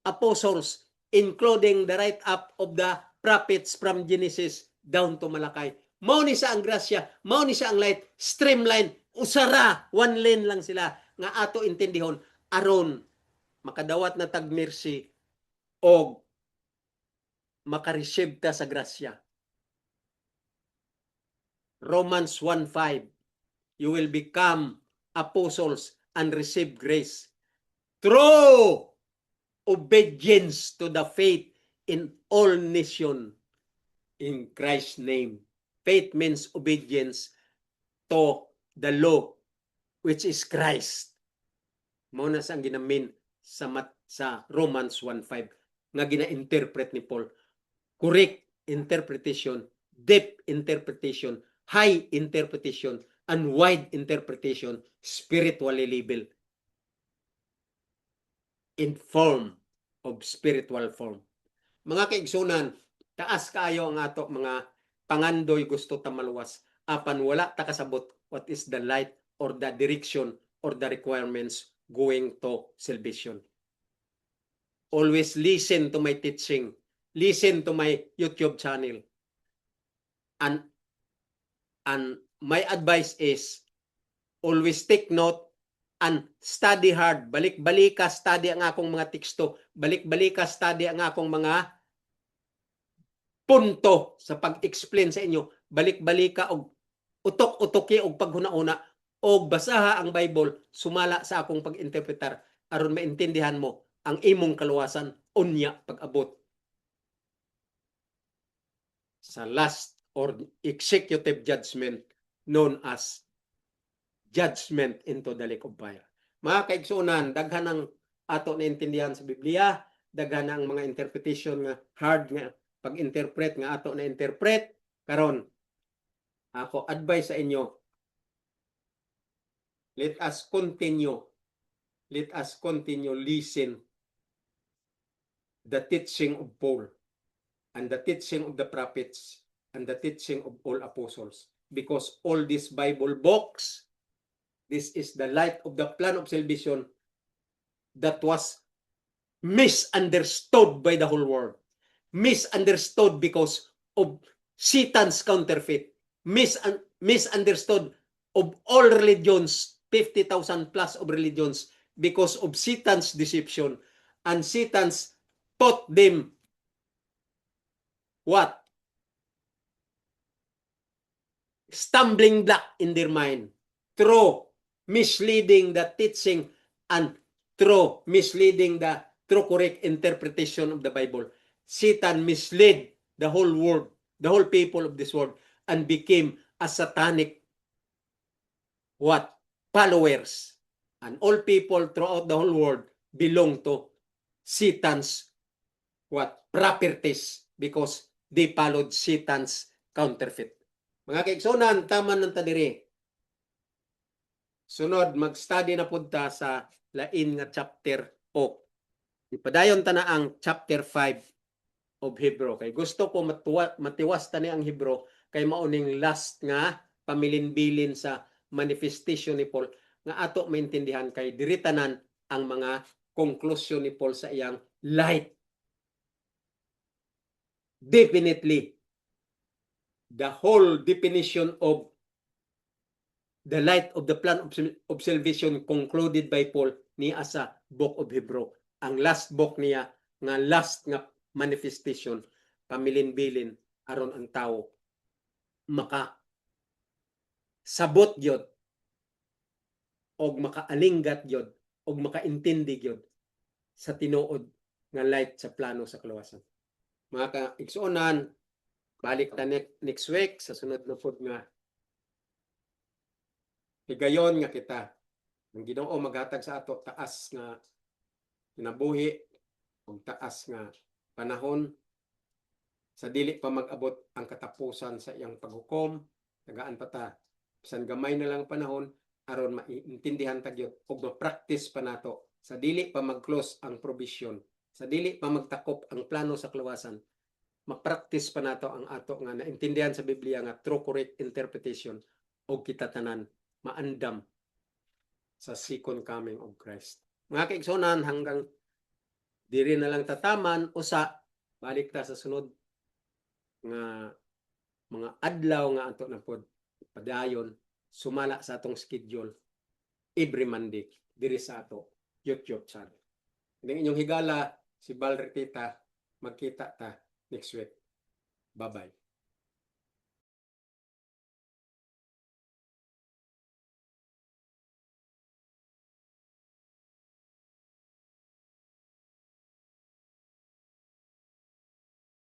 apostles, including the write-up of the prophets from Genesis down to Malakay. Mao ni sa ang grasya, mao ni sa ang light, streamline, usara, one lane lang sila nga ato intindihon aron makadawat na tag mercy o makareceive ta sa grasya. Romans 1:5, you will become apostles and receive grace through obedience to the faith in all nation in Christ's name. Faith means obedience to the law, which is Christ. Mao na sang ginamin sa Romans 1:5 nga gina-interpret ni Paul. Correct interpretation, deep interpretation, high interpretation, and wide interpretation, spiritually labeled in form of spiritual form. Mga kaigsunan, taas kaayo ang ato mga pangandoy gusto ta maluwas, apan wala ta kasabot what is the light or the direction or the requirements going to salvation. Always listen to my teaching, listen to my YouTube channel, and my advice is always take note and study hard. Balik-balika study ang akong mga teksto, balik-balika study ang akong mga punto sa pag-explain sa inyo, balik-balika og utok-utoki og paghuna-una og basaha ang Bible, sumala sa akong pag-interpretar aron maintindihan mo ang imong kaluwasan unya pag-abot sa last or executive judgment known as judgment into the lake of fire. Mga kaigsunan, daghan ang ato na intindihan sa Biblia, daghan ang mga interpretation nga hard nga pag-interpret nga ato na interpret. Karon ako advice sa inyo, let us continue listen the teaching of Paul and the teaching of the prophets and the teaching of all apostles, because all these Bible books, this is the light of the plan of salvation that was misunderstood by the whole world. Misunderstood because of Satan's counterfeit, misunderstood of all religions, 50,000 plus of religions, because of Satan's deception, and Satan's taught them what? Stumbling block in their mind through misleading the teaching and through misleading the true correct interpretation of the Bible. Satan misled the whole world, the whole people of this world, and became a satanic what? Followers. And all people throughout the whole world belong to Satan's what? Properties, because they followed Satan's counterfeit. Mga kaigsunan, tama ng tadiri. Sunod, mag-study na punta sa lain nga chapter o. Ipadayon ta na ang chapter 5 of Hebrew. Kay gusto ko matiwas ta ni ang Hebrew kay mauning last nga pamilinbilin sa manifestation ni Paul nga ato maintindihan kay diritanan ang mga conclusion ni Paul sa iyang light. Definitely, the whole definition of the light of the plan of salvation concluded by Paul niya sa Book of Hebrew. Ang last book niya, nga last nga manifestation, pamilinbilin aron ang tao maka sabot gyud og makaalinggat gyud og makaintindi gyud sa tinuod nga light sa plano sa kaluwasan. Mga kaigsuonan, balik ta next week sa sunod na pod nga higayon nga kita. Ang Ginoo maghatag sa ato taas nga kinabuhi ug taas nga panahon sa dili pa mag-abot ang katapusan sa iyang paghukom. Tagaan pa ta bisan gamay na lang panahon aron maintindihan ta gyud ug ma-practice pa nato sa dili pa mag-close ang provision, sa dili pa magtakop ang plano sa kaluwasan. Ma-practice pa nato ang ato nga naintindihan sa Biblia nga true correct interpretation ug kita tanan maandam sa second coming of Christ. Mga kaigsunan, hanggang diri na lang tataman usa balik ta sa sunod nga mga adlaw nga ato na pod padayon sumala sa atong schedule every Monday diri sa ato YouTube channel. Ang inyong higala si Val Retita, magkita ta next week. Bye-bye.